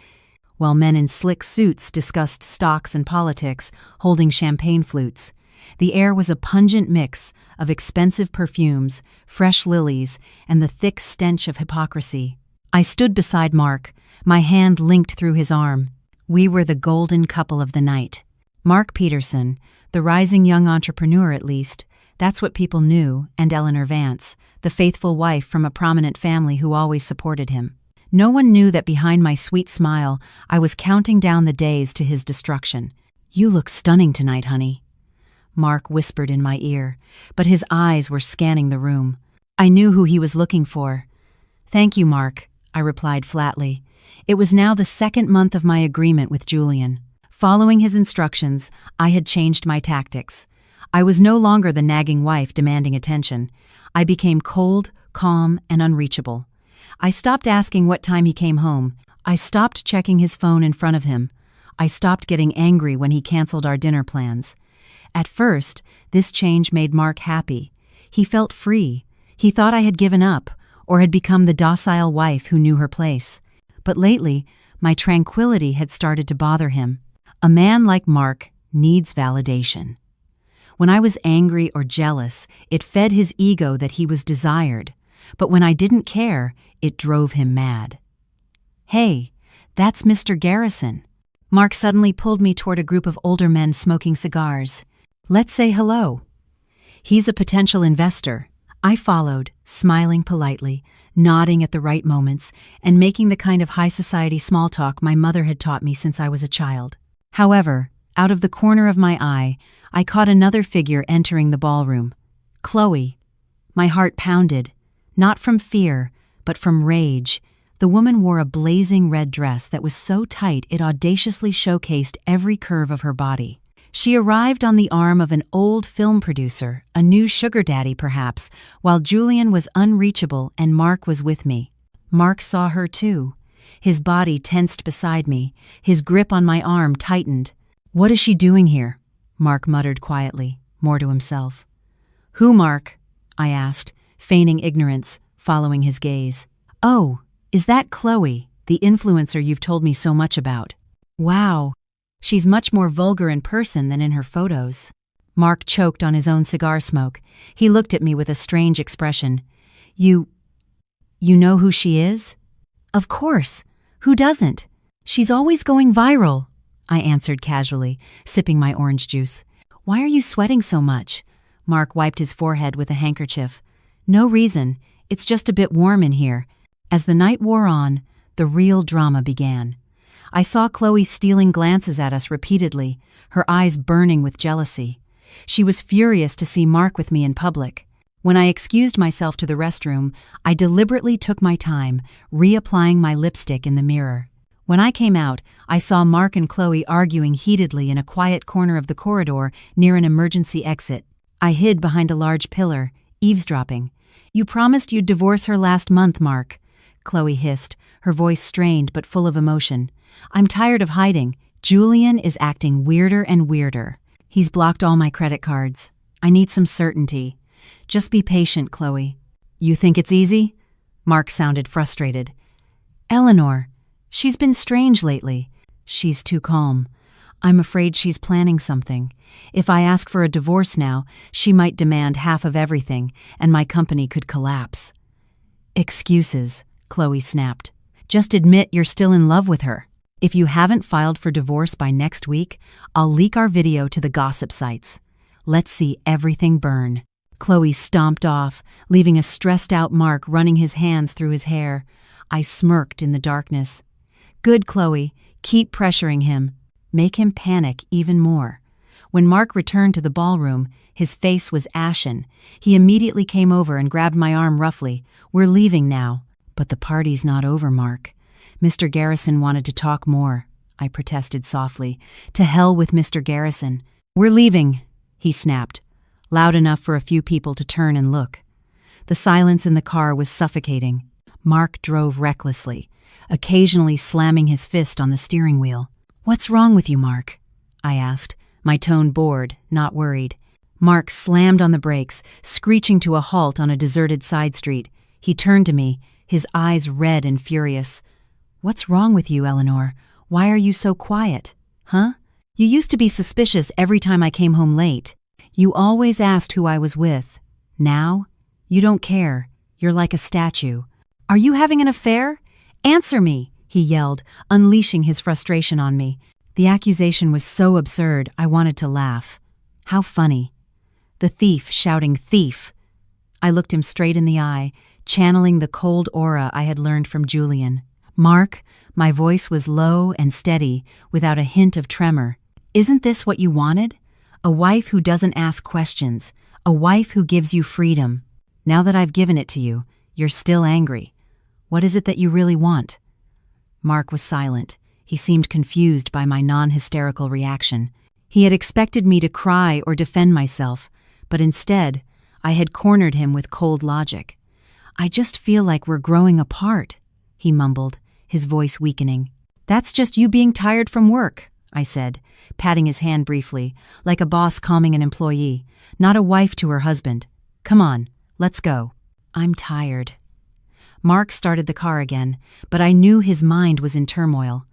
Speaker 1: while men in slick suits discussed stocks and politics, holding champagne flutes. The air was a pungent mix of expensive perfumes, fresh lilies, and the thick stench of hypocrisy. I stood beside Mark, my hand linked through his arm. We were the golden couple of the night. Mark Peterson, the rising young entrepreneur at least, that's what people knew, and Eleanor Vance, the faithful wife from a prominent family who always supported him. No one knew that behind my sweet smile, I was counting down the days to his destruction. "You look stunning tonight, honey," Mark whispered in my ear, but his eyes were scanning the room. I knew who he was looking for. "Thank you, Mark," I replied flatly. It was now the 2nd month of my agreement with Julian. Following his instructions, I had changed my tactics. I was no longer the nagging wife demanding attention. I became cold, calm, and unreachable. I stopped asking what time he came home. I stopped checking his phone in front of him. I stopped getting angry when he canceled our dinner plans. At first, this change made Mark happy. He felt free. He thought I had given up, or had become the docile wife who knew her place. But lately, my tranquility had started to bother him. A man like Mark needs validation. When I was angry or jealous, it fed his ego that he was desired. But when I didn't care, it drove him mad. "Hey, that's Mr. Garrison." Mark suddenly pulled me toward a group of older men smoking cigars. "Let's say hello." "He's a potential investor." I followed, smiling politely, nodding at the right moments, and making the kind of high society small talk my mother had taught me since I was a child. However, out of the corner of my eye, I caught another figure entering the ballroom. Chloe. My heart pounded, not from fear, but from rage. The woman wore a blazing red dress that was so tight it audaciously showcased every curve of her body. She arrived on the arm of an old film producer, a new sugar daddy perhaps, while Julian was unreachable and Mark was with me. Mark saw her too. His body tensed beside me, his grip on my arm tightened. "What is she doing here?" Mark muttered quietly, more to himself. "Who, Mark?" I asked, feigning ignorance, following his gaze. "Oh, is that Chloe, the influencer you've told me so much about?" "Wow. She's much more vulgar in person than in her photos." Mark choked on his own cigar smoke. He looked at me with a strange expression. You know who she is?" "Of course. Who doesn't? She's always going viral," I answered casually, sipping my orange juice. "Why are you sweating so much?" Mark wiped his forehead with a handkerchief. "No reason. It's just a bit warm in here." As the night wore on, the real drama began. I saw Chloe stealing glances at us repeatedly, her eyes burning with jealousy. She was furious to see Mark with me in public. When I excused myself to the restroom, I deliberately took my time, reapplying my lipstick in the mirror. When I came out, I saw Mark and Chloe arguing heatedly in a quiet corner of the corridor near an emergency exit. I hid behind a large pillar, eavesdropping. "You promised you'd divorce her last month, Mark," Chloe hissed, her voice strained but full of emotion. "I'm tired of hiding. Julian is acting weirder and weirder. He's blocked all my credit cards. I need some certainty. Just be patient, Chloe." "You think it's easy?" Mark sounded frustrated. Eleanor, she's been strange lately. She's too calm. I'm afraid she's planning something. If I ask for a divorce now, she might demand half of everything, and my company could collapse." "Excuses," Chloe snapped. "Just admit you're still in love with her. If you haven't filed for divorce by next week, I'll leak our video to the gossip sites. Let's see everything burn." Chloe stomped off, leaving a stressed-out Mark running his hands through his hair. I smirked in the darkness. "Good, Chloe. Keep pressuring him. Make him panic even more." When Mark returned to the ballroom, his face was ashen. He immediately came over and grabbed my arm roughly. "We're leaving now." "But the party's not over, Mark. Mr. Garrison wanted to talk more," I protested softly. "To hell with Mr. Garrison. We're leaving," he snapped, loud enough for a few people to turn and look. The silence in the car was suffocating. Mark drove recklessly, occasionally slamming his fist on the steering wheel. "What's wrong with you, Mark?" I asked, my tone bored, not worried. Mark slammed on the brakes, screeching to a halt on a deserted side street. He turned to me, his eyes red and furious. "What's wrong with you, Eleanor? Why are you so quiet? Huh? You used to be suspicious every time I came home late. You always asked who I was with. Now, you don't care. You're like a statue. Are you having an affair? Answer me!" he yelled, unleashing his frustration on me. The accusation was so absurd, I wanted to laugh. How funny. The thief shouting "thief." I looked him straight in the eye, channeling the cold aura I had learned from Julian. "Mark," my voice was low and steady, without a hint of tremor. "Isn't this what you wanted? A wife who doesn't ask questions, a wife who gives you freedom. Now that I've given it to you, you're still angry. What is it that you really want?" Mark was silent. He seemed confused by my non-hysterical reaction. He had expected me to cry or defend myself, but instead, I had cornered him with cold logic. "I just feel like we're growing apart," he mumbled, his voice weakening. "That's just you being tired from work," I said, patting his hand briefly, like a boss calming an employee, not a wife to her husband. "Come on, let's go." "I'm tired." Mark started the car again, but I knew his mind was in turmoil.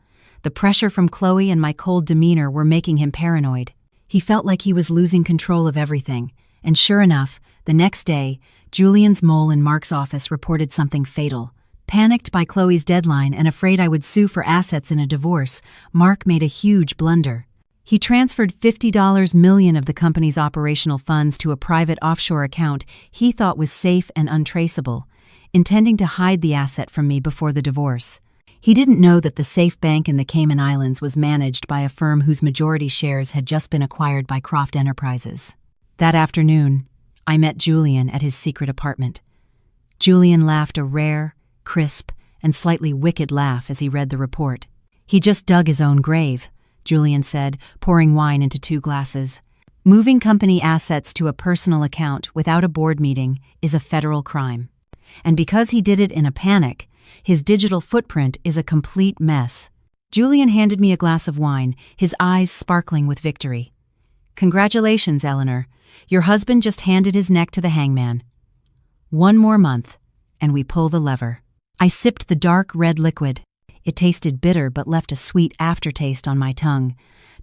Speaker 1: The pressure from Chloe and my cold demeanor were making him paranoid. He felt like he was losing control of everything, and sure enough, the next day, Julian's mole in Mark's office reported something fatal. Panicked by Chloe's deadline and afraid I would sue for assets in a divorce, Mark made a huge blunder. He transferred $50 million of the company's operational funds to a private offshore account he thought was safe and untraceable, intending to hide the asset from me before the divorce. He didn't know that the safe bank in the Cayman Islands was managed by a firm whose majority shares had just been acquired by Croft Enterprises. That afternoon, I met Julian at his secret apartment. Julian laughed a rare, crisp, and slightly wicked laugh as he read the report. "He just dug his own grave," Julian said, pouring wine into 2 glasses. "Moving company assets to a personal account without a board meeting is a federal crime. And because he did it in a panic, his digital footprint is a complete mess." Julian handed me a glass of wine, his eyes sparkling with victory. "Congratulations, Eleanor. Your husband just handed his neck to the hangman. 1 more month, and we pull the lever." I sipped the dark red liquid. It tasted bitter but left a sweet aftertaste on my tongue,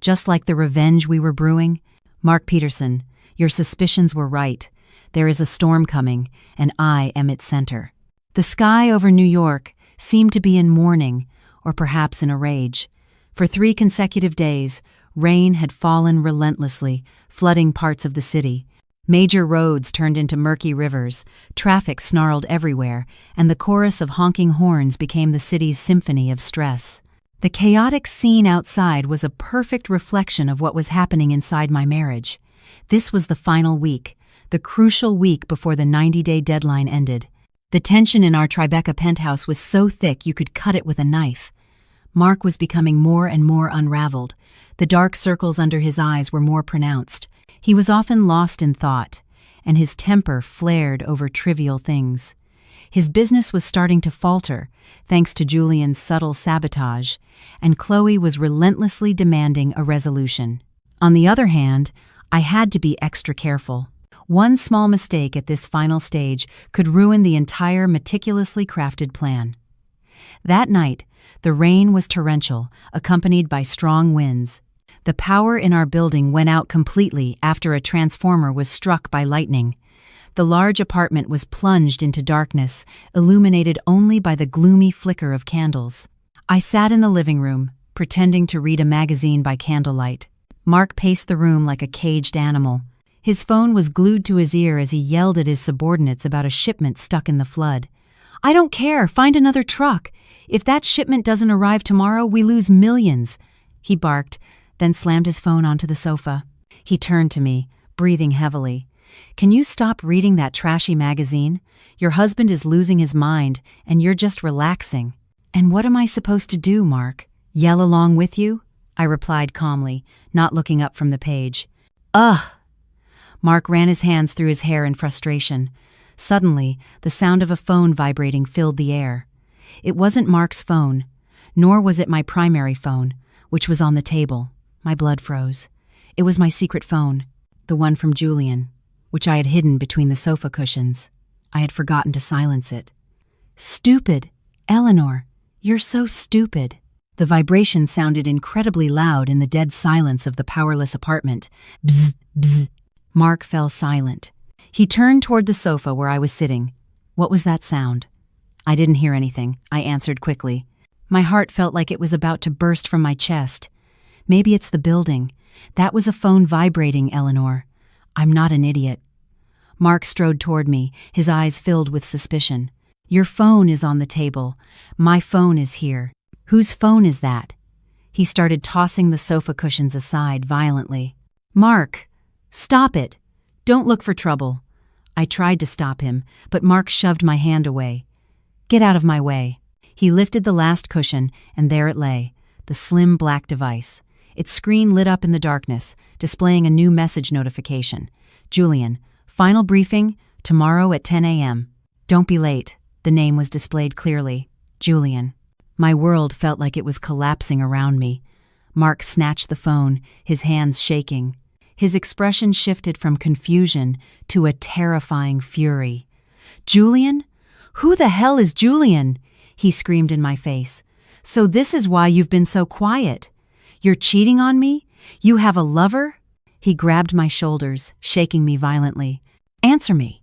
Speaker 1: just like the revenge we were brewing. "Mark Peterson, your suspicions were right. There is a storm coming, and I am its center." The sky over New York seemed to be in mourning, or perhaps in a rage. For 3 consecutive days, rain had fallen relentlessly, flooding parts of the city. Major roads turned into murky rivers, traffic snarled everywhere, and the chorus of honking horns became the city's symphony of stress. The chaotic scene outside was a perfect reflection of what was happening inside my marriage. This was the final week, the crucial week before the 90-day deadline ended. The tension in our Tribeca penthouse was so thick you could cut it with a knife. Mark was becoming more and more unraveled. The dark circles under his eyes were more pronounced. He was often lost in thought, and his temper flared over trivial things. His business was starting to falter, thanks to Julian's subtle sabotage, and Chloe was relentlessly demanding a resolution. On the other hand, I had to be extra careful. One small mistake at this final stage could ruin the entire meticulously crafted plan. That night, the rain was torrential, accompanied by strong winds. The power in our building went out completely after a transformer was struck by lightning. The large apartment was plunged into darkness, illuminated only by the gloomy flicker of candles. I sat in the living room, pretending to read a magazine by candlelight. Mark paced the room like a caged animal. His phone was glued to his ear as he yelled at his subordinates about a shipment stuck in the flood. "I don't care, find another truck. If that shipment doesn't arrive tomorrow, we lose millions," he barked, then slammed his phone onto the sofa. He turned to me, breathing heavily. "Can you stop reading that trashy magazine? Your husband is losing his mind, and you're just relaxing." "And what am I supposed to do, Mark? Yell along with you?" I replied calmly, not looking up from the page. "Ugh!" Mark ran his hands through his hair in frustration. Suddenly, the sound of a phone vibrating filled the air. It wasn't Mark's phone, nor was it my primary phone, which was on the table. My blood froze. It was my secret phone, the one from Julian, which I had hidden between the sofa cushions. I had forgotten to silence it. "Stupid! Eleanor, you're so stupid." The vibration sounded incredibly loud in the dead silence of the powerless apartment. Bzz, bzz. Mark fell silent. He turned toward the sofa where I was sitting. "What was that sound?" "I didn't hear anything," I answered quickly. My heart felt like it was about to burst from my chest. "Maybe it's the building. That was a phone vibrating, Eleanor. I'm not an idiot." Mark strode toward me, his eyes filled with suspicion. "Your phone is on the table. My phone is here. Whose phone is that?" He started tossing the sofa cushions aside violently. "Mark, stop it. Don't look for trouble." I tried to stop him, but Mark shoved my hand away. "Get out of my way." He lifted the last cushion, and there it lay, the slim black device. Its screen lit up in the darkness, displaying a new message notification. "Julian, final briefing, tomorrow at 10 a.m. Don't be late." The name was displayed clearly. Julian. My world felt like it was collapsing around me. Mark snatched the phone, his hands shaking. His expression shifted from confusion to a terrifying fury. "Julian? Who the hell is Julian?" he screamed in my face. "So this is why you've been so quiet? You're cheating on me? You have a lover?" He grabbed my shoulders, shaking me violently. "Answer me.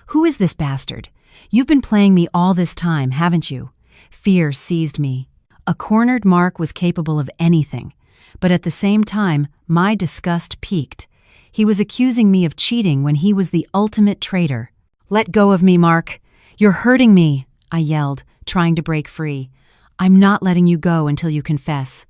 Speaker 1: Who is this bastard? You've been playing me all this time, haven't you?" Fear seized me. A cornered Mark was capable of anything, but at the same time, my disgust peaked. He was accusing me of cheating when he was the ultimate traitor. "Let go of me, Mark. You're hurting me," I yelled, trying to break free. "I'm not letting you go until you confess.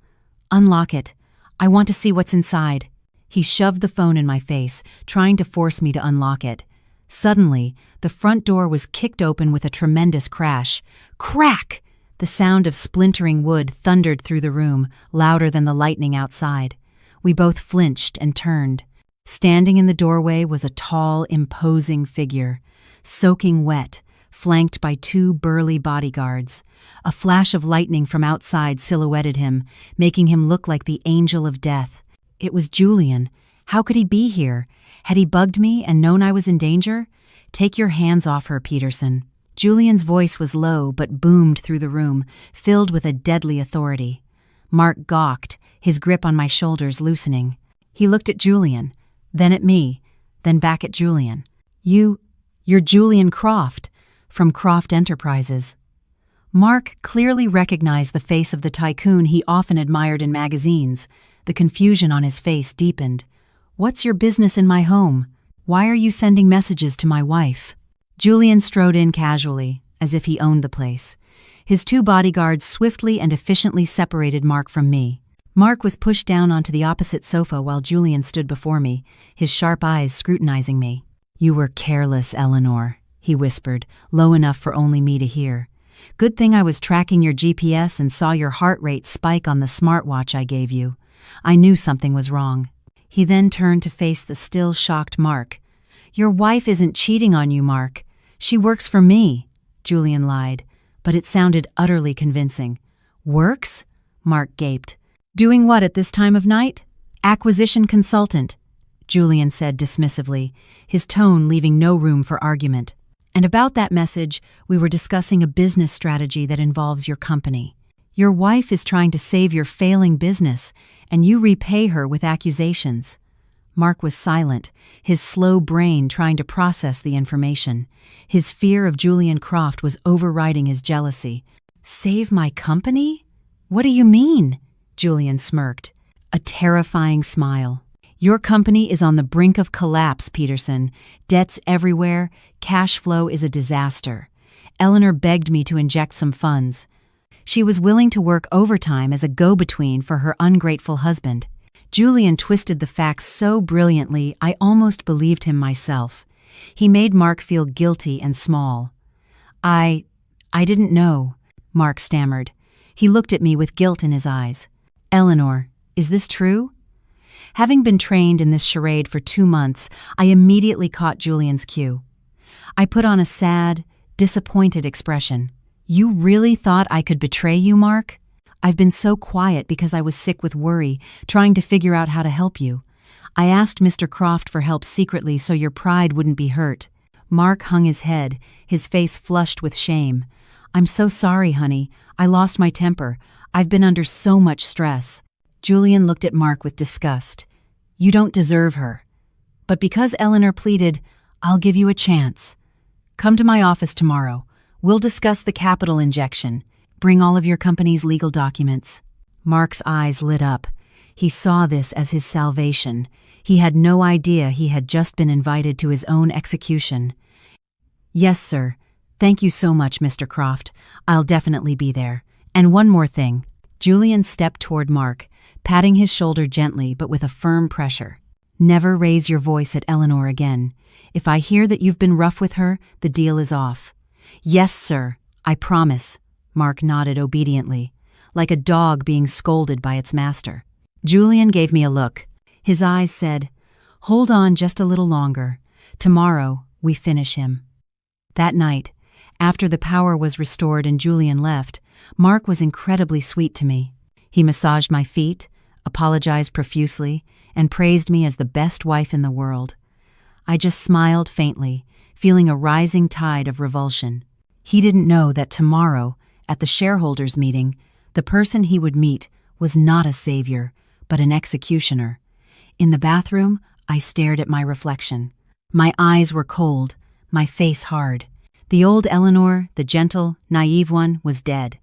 Speaker 1: Unlock it. I want to see what's inside." He shoved the phone in my face, trying to force me to unlock it. Suddenly, the front door was kicked open with a tremendous crash. Crack! The sound of splintering wood thundered through the room, louder than the lightning outside. We both flinched and turned. Standing in the doorway was a tall, imposing figure, soaking wet, flanked by two burly bodyguards. A flash of lightning from outside silhouetted him, making him look like the angel of death. It was Julian. How could he be here? Had he bugged me and known I was in danger? "Take your hands off her, Peterson." Julian's voice was low but boomed through the room, filled with a deadly authority. Mark gawked, his grip on my shoulders loosening. He looked at Julian, then at me, then back at Julian. You're Julian Croft, from Croft Enterprises." Mark clearly recognized the face of the tycoon he often admired in magazines. The confusion on his face deepened. "What's your business in my home? Why are you sending messages to my wife?" Julian strode in casually, as if he owned the place. His two bodyguards swiftly and efficiently separated Mark from me. Mark was pushed down onto the opposite sofa while Julian stood before me, his sharp eyes scrutinizing me. "You were careless, Eleanor," he whispered, low enough for only me to hear. "Good thing I was tracking your GPS and saw your heart rate spike on the smartwatch I gave you. I knew something was wrong." He then turned to face the still shocked Mark. "Your wife isn't cheating on you, Mark. She works for me," Julian lied, but it sounded utterly convincing. "Works?" Mark gaped. "Doing what at this time of night?" "Acquisition consultant," Julian said dismissively, his tone leaving no room for argument. And about that message, we were discussing a business strategy that involves your company. Your wife is trying to save your failing business, and you repay her with accusations." Mark was silent, his slow brain trying to process the information. His fear of Julian Croft was overriding his jealousy. "Save my company? What do you mean?" Julian smirked, a terrifying smile. "Your company is on the brink of collapse, Peterson. Debts everywhere, cash flow is a disaster. Eleanor begged me to inject some funds. She was willing to work overtime as a go-between for her ungrateful husband." Julian twisted the facts so brilliantly I almost believed him myself. He made Mark feel guilty and small. I didn't know," Mark stammered. He looked at me with guilt in his eyes. "Eleanor, is this true?" Having been trained in this charade for 2 months, I immediately caught Julian's cue. I put on a sad, disappointed expression. "You really thought I could betray you, Mark? I've been so quiet because I was sick with worry, trying to figure out how to help you. I asked Mr. Croft for help secretly so your pride wouldn't be hurt." Mark hung his head, his face flushed with shame. "I'm so sorry, honey. I lost my temper. I've been under so much stress." Julian looked at Mark with disgust. "You don't deserve her." But because Eleanor pleaded, "I'll give you a chance. Come to my office tomorrow. We'll discuss the capital injection. Bring all of your company's legal documents." Mark's eyes lit up. He saw this as his salvation. He had no idea he had just been invited to his own execution. "Yes, sir. Thank you so much, Mr. Croft. I'll definitely be there. And one more thing." Julian stepped toward Mark, patting his shoulder gently but with a firm pressure. "Never raise your voice at Eleanor again. If I hear that you've been rough with her, the deal is off." "Yes, sir. I promise." Mark nodded obediently, like a dog being scolded by its master. Julian gave me a look. His eyes said, "Hold on just a little longer. Tomorrow, we finish him." That night, after the power was restored and Julian left, Mark was incredibly sweet to me. He massaged my feet, apologized profusely, and praised me as the best wife in the world. I just smiled faintly, feeling a rising tide of revulsion. He didn't know that tomorrow, at the shareholders' meeting, the person he would meet was not a savior, but an executioner. In the bathroom, I stared at my reflection. My eyes were cold, my face hard. The old Eleanor, the gentle, naive one, was dead.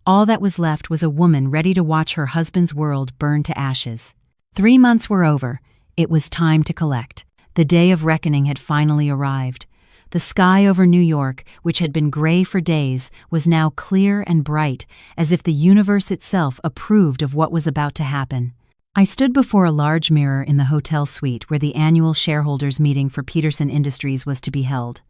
Speaker 1: All that was left was a woman ready to watch her husband's world burn to ashes. 3 months were over. It was time to collect. The day of reckoning had finally arrived. The sky over New York, which had been gray for days, was now clear and bright, as if the universe itself approved of what was about to happen. I stood before a large mirror in the hotel suite where the annual shareholders' meeting for Peterson Industries was to be held.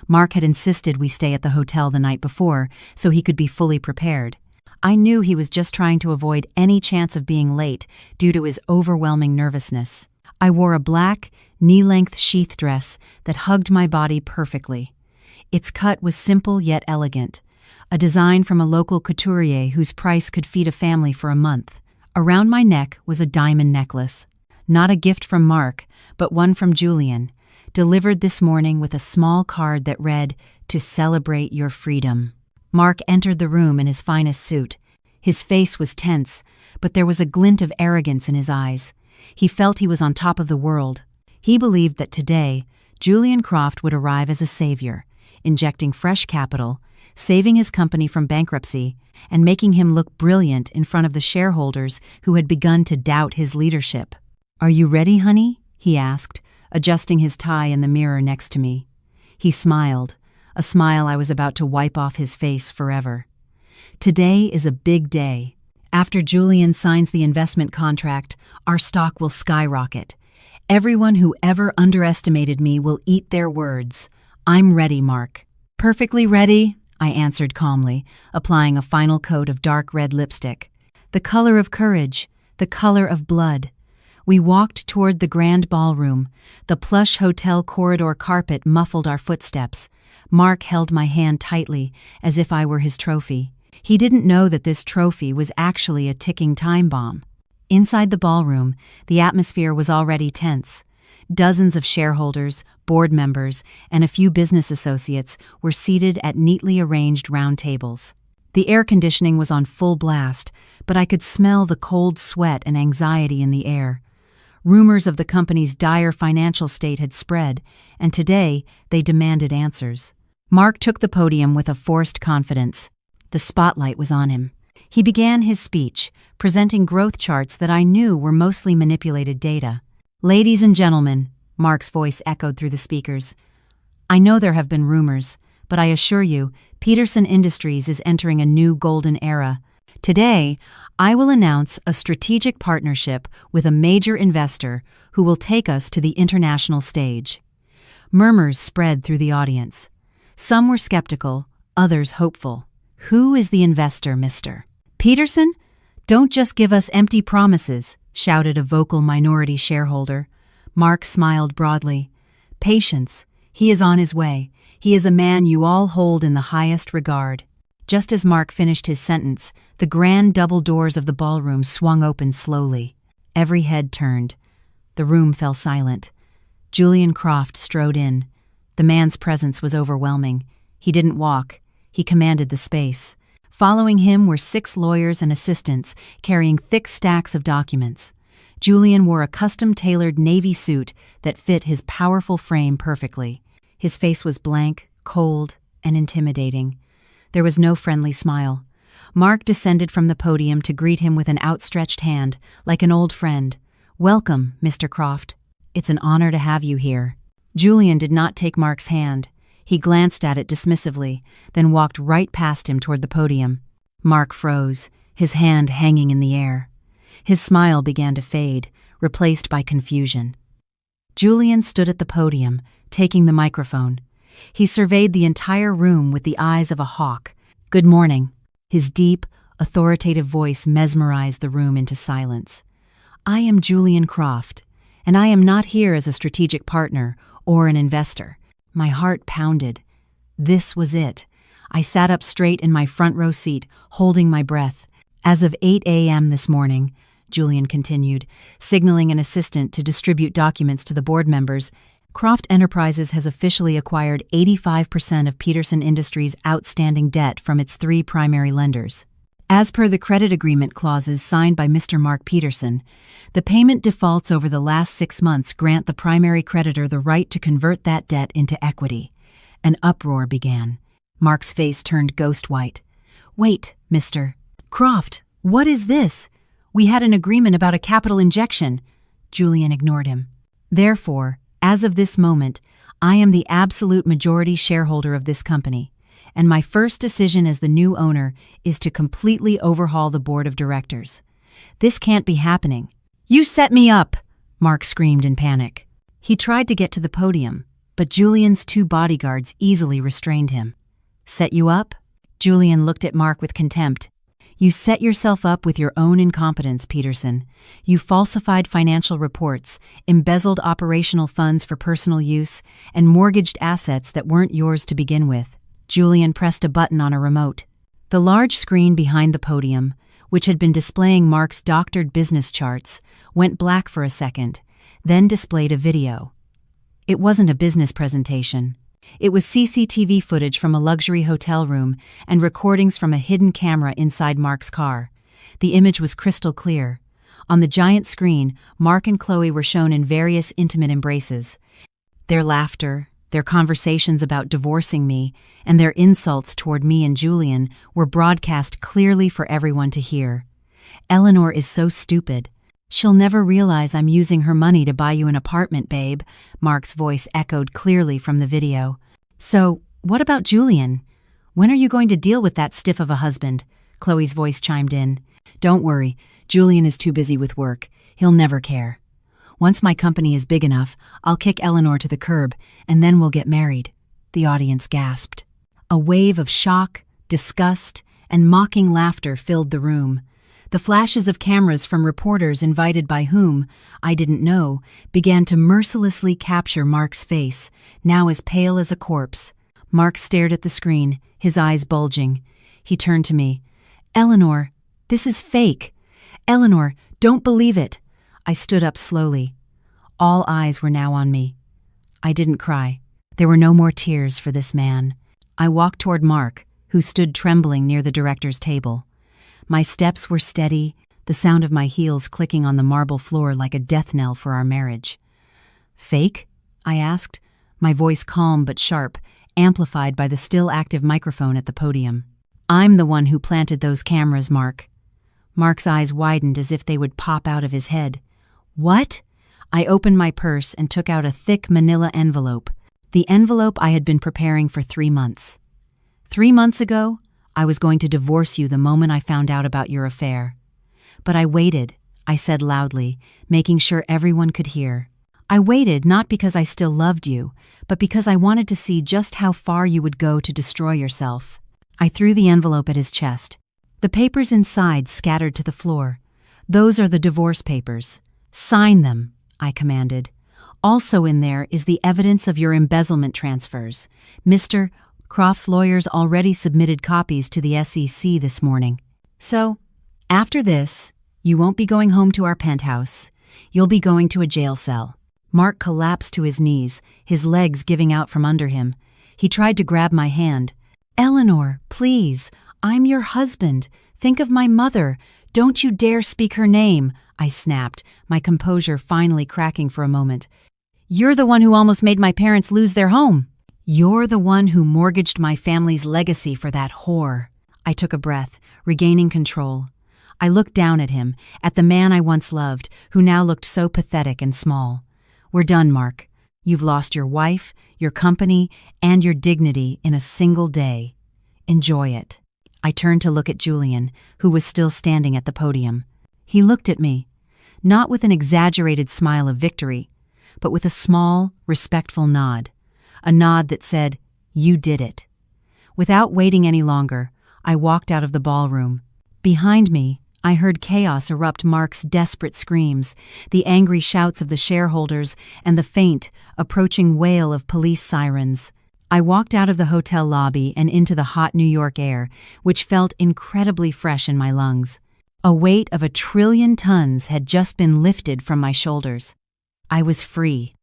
Speaker 1: Mark had insisted we stay at the hotel the night before so he could be fully prepared. I knew he was just trying to avoid any chance of being late due to his overwhelming nervousness. I wore a black, knee-length sheath dress that hugged my body perfectly. Its cut was simple yet elegant, a design from a local couturier whose price could feed a family for a month. Around my neck was a diamond necklace, not a gift from Mark, but one from Julian, delivered this morning with a small card that read, "To celebrate your freedom." Mark entered the room in his finest suit. His face was tense, but there was a glint of arrogance in his eyes. He felt he was on top of the world. He believed that today, Julian Croft would arrive as a savior, injecting fresh capital, saving his company from bankruptcy, and making him look brilliant in front of the shareholders who had begun to doubt his leadership. "Are you ready, honey?" he asked, adjusting his tie in the mirror next to me. He smiled, a smile I was about to wipe off his face forever. Today is a big day. After Julian signs the investment contract, our stock will skyrocket. Everyone who ever underestimated me will eat their words. I'm ready, Mark. Perfectly ready, I answered calmly, applying a final coat of dark red lipstick. The color of courage, the color of blood. We walked toward the grand ballroom. The plush hotel corridor carpet muffled our footsteps. Mark held my hand tightly, as if I were his trophy. He didn't know that this trophy was actually a ticking time bomb. Inside the ballroom, the atmosphere was already tense. Dozens of shareholders, board members, and a few business associates were seated at neatly arranged round tables. The air conditioning was on full blast, but I could smell the cold sweat and anxiety in the air. Rumors of the company's dire financial state had spread, and today they demanded answers. Mark took the podium with a forced confidence. The spotlight was on him. He began his speech, presenting growth charts that I knew were mostly manipulated data. "Ladies and gentlemen," Mark's voice echoed through the speakers, "I know there have been rumors, but I assure you, Peterson Industries is entering a new golden era. Today, I will announce a strategic partnership with a major investor who will take us to the international stage." Murmurs spread through the audience. Some were skeptical, others hopeful. "Who is the investor, Mr. Peterson? Don't just give us empty promises," shouted a vocal minority shareholder. Mark smiled broadly. "Patience. He is on his way. He is a man you all hold in the highest regard." Just as Mark finished his sentence, the grand double doors of the ballroom swung open slowly. Every head turned. The room fell silent. Julian Croft strode in. The man's presence was overwhelming. He didn't walk. He commanded the space. Following him were 6 lawyers and assistants carrying thick stacks of documents. Julian wore a custom-tailored navy suit that fit his powerful frame perfectly. His face was blank, cold, and intimidating. There was no friendly smile. Mark descended from the podium to greet him with an outstretched hand, like an old friend. "Welcome, Mr. Croft. It's an honor to have you here." Julian did not take Mark's hand. He glanced at it dismissively, then walked right past him toward the podium. Mark froze, his hand hanging in the air. His smile began to fade, replaced by confusion. Julian stood at the podium, taking the microphone. He surveyed the entire room with the eyes of a hawk. "Good morning." His deep, authoritative voice mesmerized the room into silence. "I am Julian Croft, and I am not here as a strategic partner or an investor." My heart pounded. This was it. I sat up straight in my front row seat, holding my breath. "As of 8 a.m. this morning," Julian continued, signaling an assistant to distribute documents to the board members, "Croft Enterprises has officially acquired 85% of Peterson Industries' outstanding debt from its 3 primary lenders. As per the credit agreement clauses signed by Mr. Mark Peterson, the payment defaults over the last 6 months grant the primary creditor the right to convert that debt into equity." An uproar began. Mark's face turned ghost white. "Wait, Mr. Croft, what is this? We had an agreement about a capital injection." Julian ignored him. "Therefore, as of this moment, I am the absolute majority shareholder of this company, and my first decision as the new owner is to completely overhaul the board of directors. This can't be happening." "You set me up!" Mark screamed in panic. He tried to get to the podium, but Julian's 2 bodyguards easily restrained him. "Set you up?" Julian looked at Mark with contempt. "You set yourself up with your own incompetence, Peterson. You falsified financial reports, embezzled operational funds for personal use, and mortgaged assets that weren't yours to begin with." Julian pressed a button on a remote. The large screen behind the podium, which had been displaying Mark's doctored business charts, went black for a second, then displayed a video. It wasn't a business presentation. It was CCTV footage from a luxury hotel room and recordings from a hidden camera inside Mark's car. The image was crystal clear. On the giant screen, Mark and Chloe were shown in various intimate embraces. Their laughter, their conversations about divorcing me, and their insults toward me and Julian were broadcast clearly for everyone to hear. "Eleanor is so stupid. She'll never realize I'm using her money to buy you an apartment, babe," Mark's voice echoed clearly from the video. "So, what about Julian? When are you going to deal with that stiff of a husband?" Chloe's voice chimed in. "Don't worry, Julian is too busy with work. He'll never care. Once my company is big enough, I'll kick Eleanor to the curb, and then we'll get married." The audience gasped. A wave of shock, disgust, and mocking laughter filled the room. The flashes of cameras from reporters invited by whom, I didn't know, began to mercilessly capture Mark's face, now as pale as a corpse. Mark stared at the screen, his eyes bulging. He turned to me. "Eleanor, this is fake. Eleanor, don't believe it." I stood up slowly. All eyes were now on me. I didn't cry. There were no more tears for this man. I walked toward Mark, who stood trembling near the director's table. My steps were steady, the sound of my heels clicking on the marble floor like a death knell for our marriage. "Fake?" I asked, my voice calm but sharp, amplified by the still active microphone at the podium. "I'm the one who planted those cameras, Mark." Mark's eyes widened as if they would pop out of his head. "What?" I opened my purse and took out a thick manila envelope, the envelope I had been preparing for 3 months. 3 months ago, I was going to divorce you the moment I found out about your affair. But I waited, I said loudly, making sure everyone could hear. I waited not because I still loved you, but because I wanted to see just how far you would go to destroy yourself. I threw the envelope at his chest. The papers inside scattered to the floor. "Those are the divorce papers. Sign them," I commanded. "Also in there is the evidence of your embezzlement transfers. Mr. Croft's lawyers already submitted copies to the SEC this morning. So, after this, you won't be going home to our penthouse. You'll be going to a jail cell." Mark collapsed to his knees, his legs giving out from under him. He tried to grab my hand. "Eleanor, please, I'm your husband. Think of my mother. Don't you dare speak her name," I snapped, my composure finally cracking for a moment. "You're the one who almost made my parents lose their home. You're the one who mortgaged my family's legacy for that whore." I took a breath, regaining control. I looked down at him, at the man I once loved, who now looked so pathetic and small. "We're done, Mark. You've lost your wife, your company, and your dignity in a single day. Enjoy it." I turned to look at Julian, who was still standing at the podium. He looked at me, not with an exaggerated smile of victory, but with a small, respectful nod. A nod that said, "You did it." Without waiting any longer, I walked out of the ballroom. Behind me, I heard chaos erupt. Mark's desperate screams, the angry shouts of the shareholders, and the faint, approaching wail of police sirens. I walked out of the hotel lobby and into the hot New York air, which felt incredibly fresh in my lungs. A weight of 1,000,000,000,000 tons had just been lifted from my shoulders. I was free.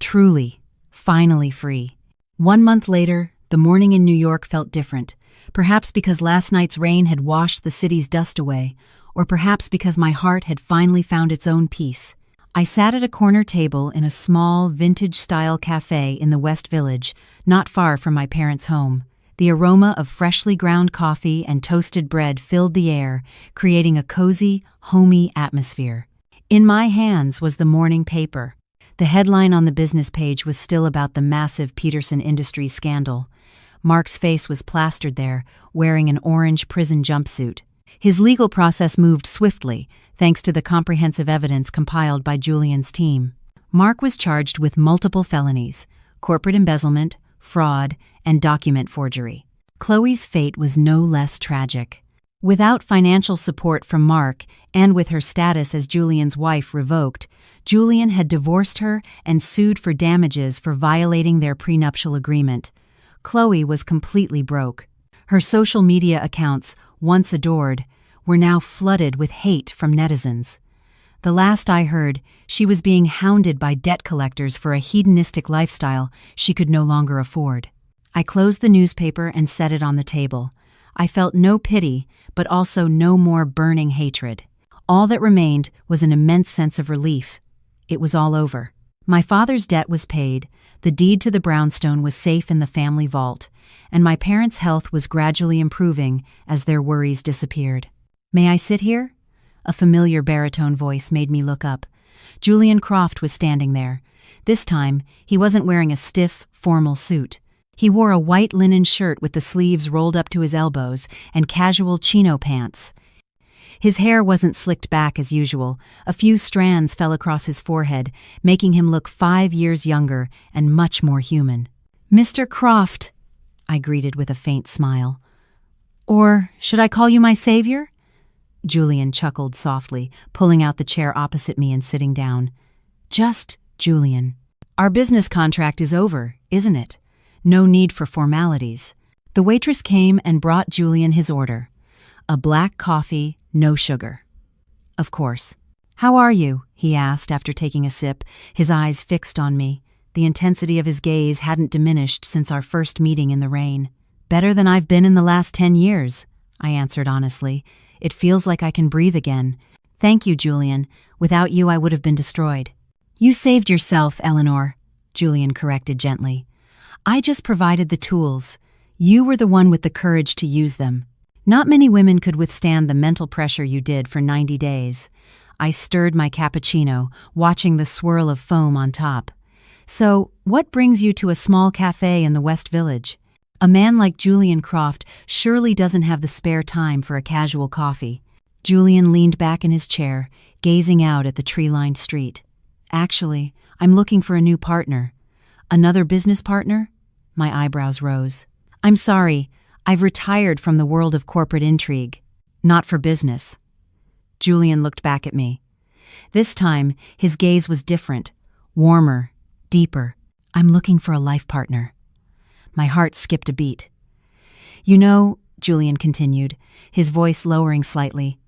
Speaker 1: Truly, finally free. 1 month later, the morning in New York felt different, perhaps because last night's rain had washed the city's dust away, or perhaps because my heart had finally found its own peace. I sat at a corner table in a small, vintage-style cafe in the West Village, not far from my parents' home. The aroma of freshly ground coffee and toasted bread filled the air, creating a cozy, homey atmosphere. In my hands was the morning paper. The headline on the business page was still about the massive Peterson Industries scandal. Mark's face was plastered there, wearing an orange prison jumpsuit. His legal process moved swiftly, thanks to the comprehensive evidence compiled by Julian's team. Mark was charged with multiple felonies: corporate embezzlement, fraud, and document forgery. Chloe's fate was no less tragic. Without financial support from Mark, and with her status as Julian's wife revoked, Julian had divorced her and sued for damages for violating their prenuptial agreement. Chloe was completely broke. Her social media accounts, once adored, were now flooded with hate from netizens. The last I heard, she was being hounded by debt collectors for a hedonistic lifestyle she could no longer afford. I closed the newspaper and set it on the table. I felt no pity, but also no more burning hatred. All that remained was an immense sense of relief. It was all over. My father's debt was paid, the deed to the brownstone was safe in the family vault, and my parents' health was gradually improving as their worries disappeared. "May I sit here?" A familiar baritone voice made me look up. Julian Croft was standing there. This time, he wasn't wearing a stiff, formal suit. He wore a white linen shirt with the sleeves rolled up to his elbows and casual chino pants. His hair wasn't slicked back as usual. A few strands fell across his forehead, making him look 5 years younger and much more human. "Mr. Croft," I greeted with a faint smile. "Or should I call you my savior?" Julian chuckled softly, pulling out the chair opposite me and sitting down. "Just Julian. Our business contract is over, isn't it? No need for formalities." The waitress came and brought Julian his order. A black coffee, no sugar. Of course. "How are you?" he asked after taking a sip, his eyes fixed on me. The intensity of his gaze hadn't diminished since our first meeting in the rain. "Better than I've been in the last 10 years, I answered honestly. "It feels like I can breathe again." "Thank you, Julian. Without you, I would have been destroyed." "You saved yourself, Eleanor," Julian corrected gently. "I just provided the tools. You were the one with the courage to use them. Not many women could withstand the mental pressure you did for 90 days. I stirred my cappuccino, watching the swirl of foam on top. "So, what brings you to a small cafe in the West Village? A man like Julian Croft surely doesn't have the spare time for a casual coffee." Julian leaned back in his chair, gazing out at the tree-lined street. "Actually, I'm looking for a new partner." "Another business partner?" My eyebrows rose. "I'm sorry, I've retired from the world of corporate intrigue. Not for business." Julian looked back at me. This time, his gaze was different, warmer, deeper. "I'm looking for a life partner." My heart skipped a beat. "You know," Julian continued, his voice lowering slightly,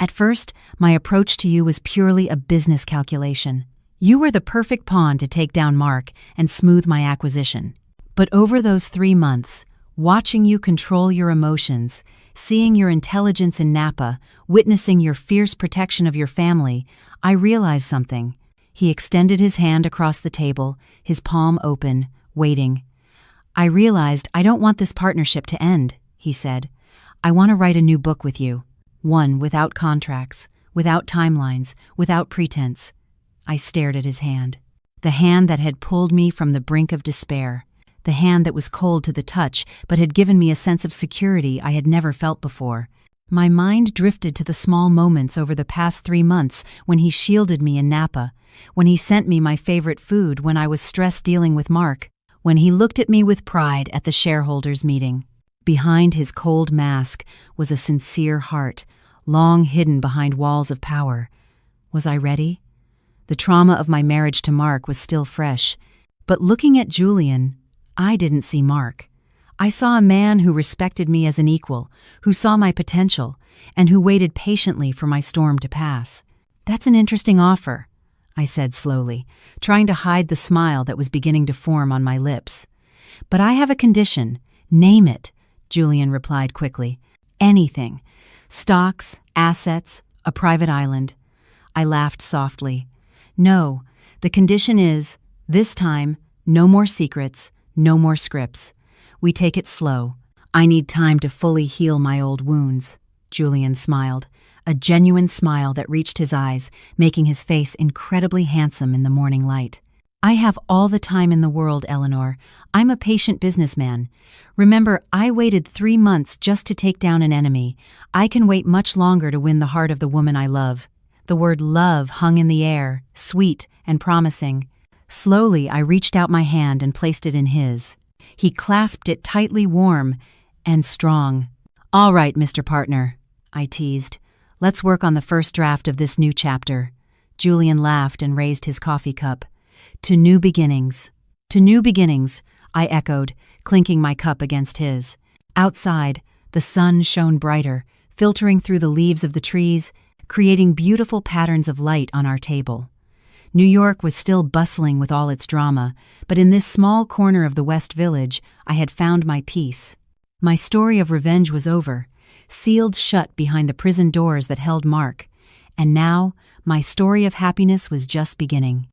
Speaker 1: "at first, my approach to you was purely a business calculation. You were the perfect pawn to take down Mark and smooth my acquisition. But over those 3 months, watching you control your emotions, seeing your intelligence in Napa, witnessing your fierce protection of your family, I realized something." He extended his hand across the table, his palm open, waiting. "I realized I don't want this partnership to end," he said. "I want to write a new book with you. One without contracts, without timelines, without pretense." I stared at his hand. The hand that had pulled me from the brink of despair. The hand that was cold to the touch but had given me a sense of security I had never felt before. My mind drifted to the small moments over the past 3 months when he shielded me in Napa, when he sent me my favorite food when I was stressed dealing with Mark, when he looked at me with pride at the shareholders' meeting. Behind his cold mask was a sincere heart, long hidden behind walls of power. Was I ready? The trauma of my marriage to Mark was still fresh, but looking at Julian, I didn't see Mark. I saw a man who respected me as an equal, who saw my potential, and who waited patiently for my storm to pass. "That's an interesting offer," I said slowly, trying to hide the smile that was beginning to form on my lips. "But I have a condition. Name it," Julian replied quickly. "Anything. Stocks, assets, a private island." I laughed softly. "No, the condition is, this time, no more secrets, no more scripts. We take it slow. I need time to fully heal my old wounds." Julian smiled, a genuine smile that reached his eyes, making his face incredibly handsome in the morning light. "I have all the time in the world, Eleanor. I'm a patient businessman. Remember, I waited 3 months just to take down an enemy. I can wait much longer to win the heart of the woman I love." The word love hung in the air, sweet and promising. Slowly, I reached out my hand and placed it in his. He clasped it tightly, warm and strong. "All right, Mr. Partner," I teased. "Let's work on the first draft of this new chapter." Julian laughed and raised his coffee cup. "To new beginnings." "To new beginnings," I echoed, clinking my cup against his. Outside, the sun shone brighter, filtering through the leaves of the trees, creating beautiful patterns of light on our table. New York was still bustling with all its drama, but in this small corner of the West Village, I had found my peace. My story of revenge was over, sealed shut behind the prison doors that held Mark, and now my story of happiness was just beginning.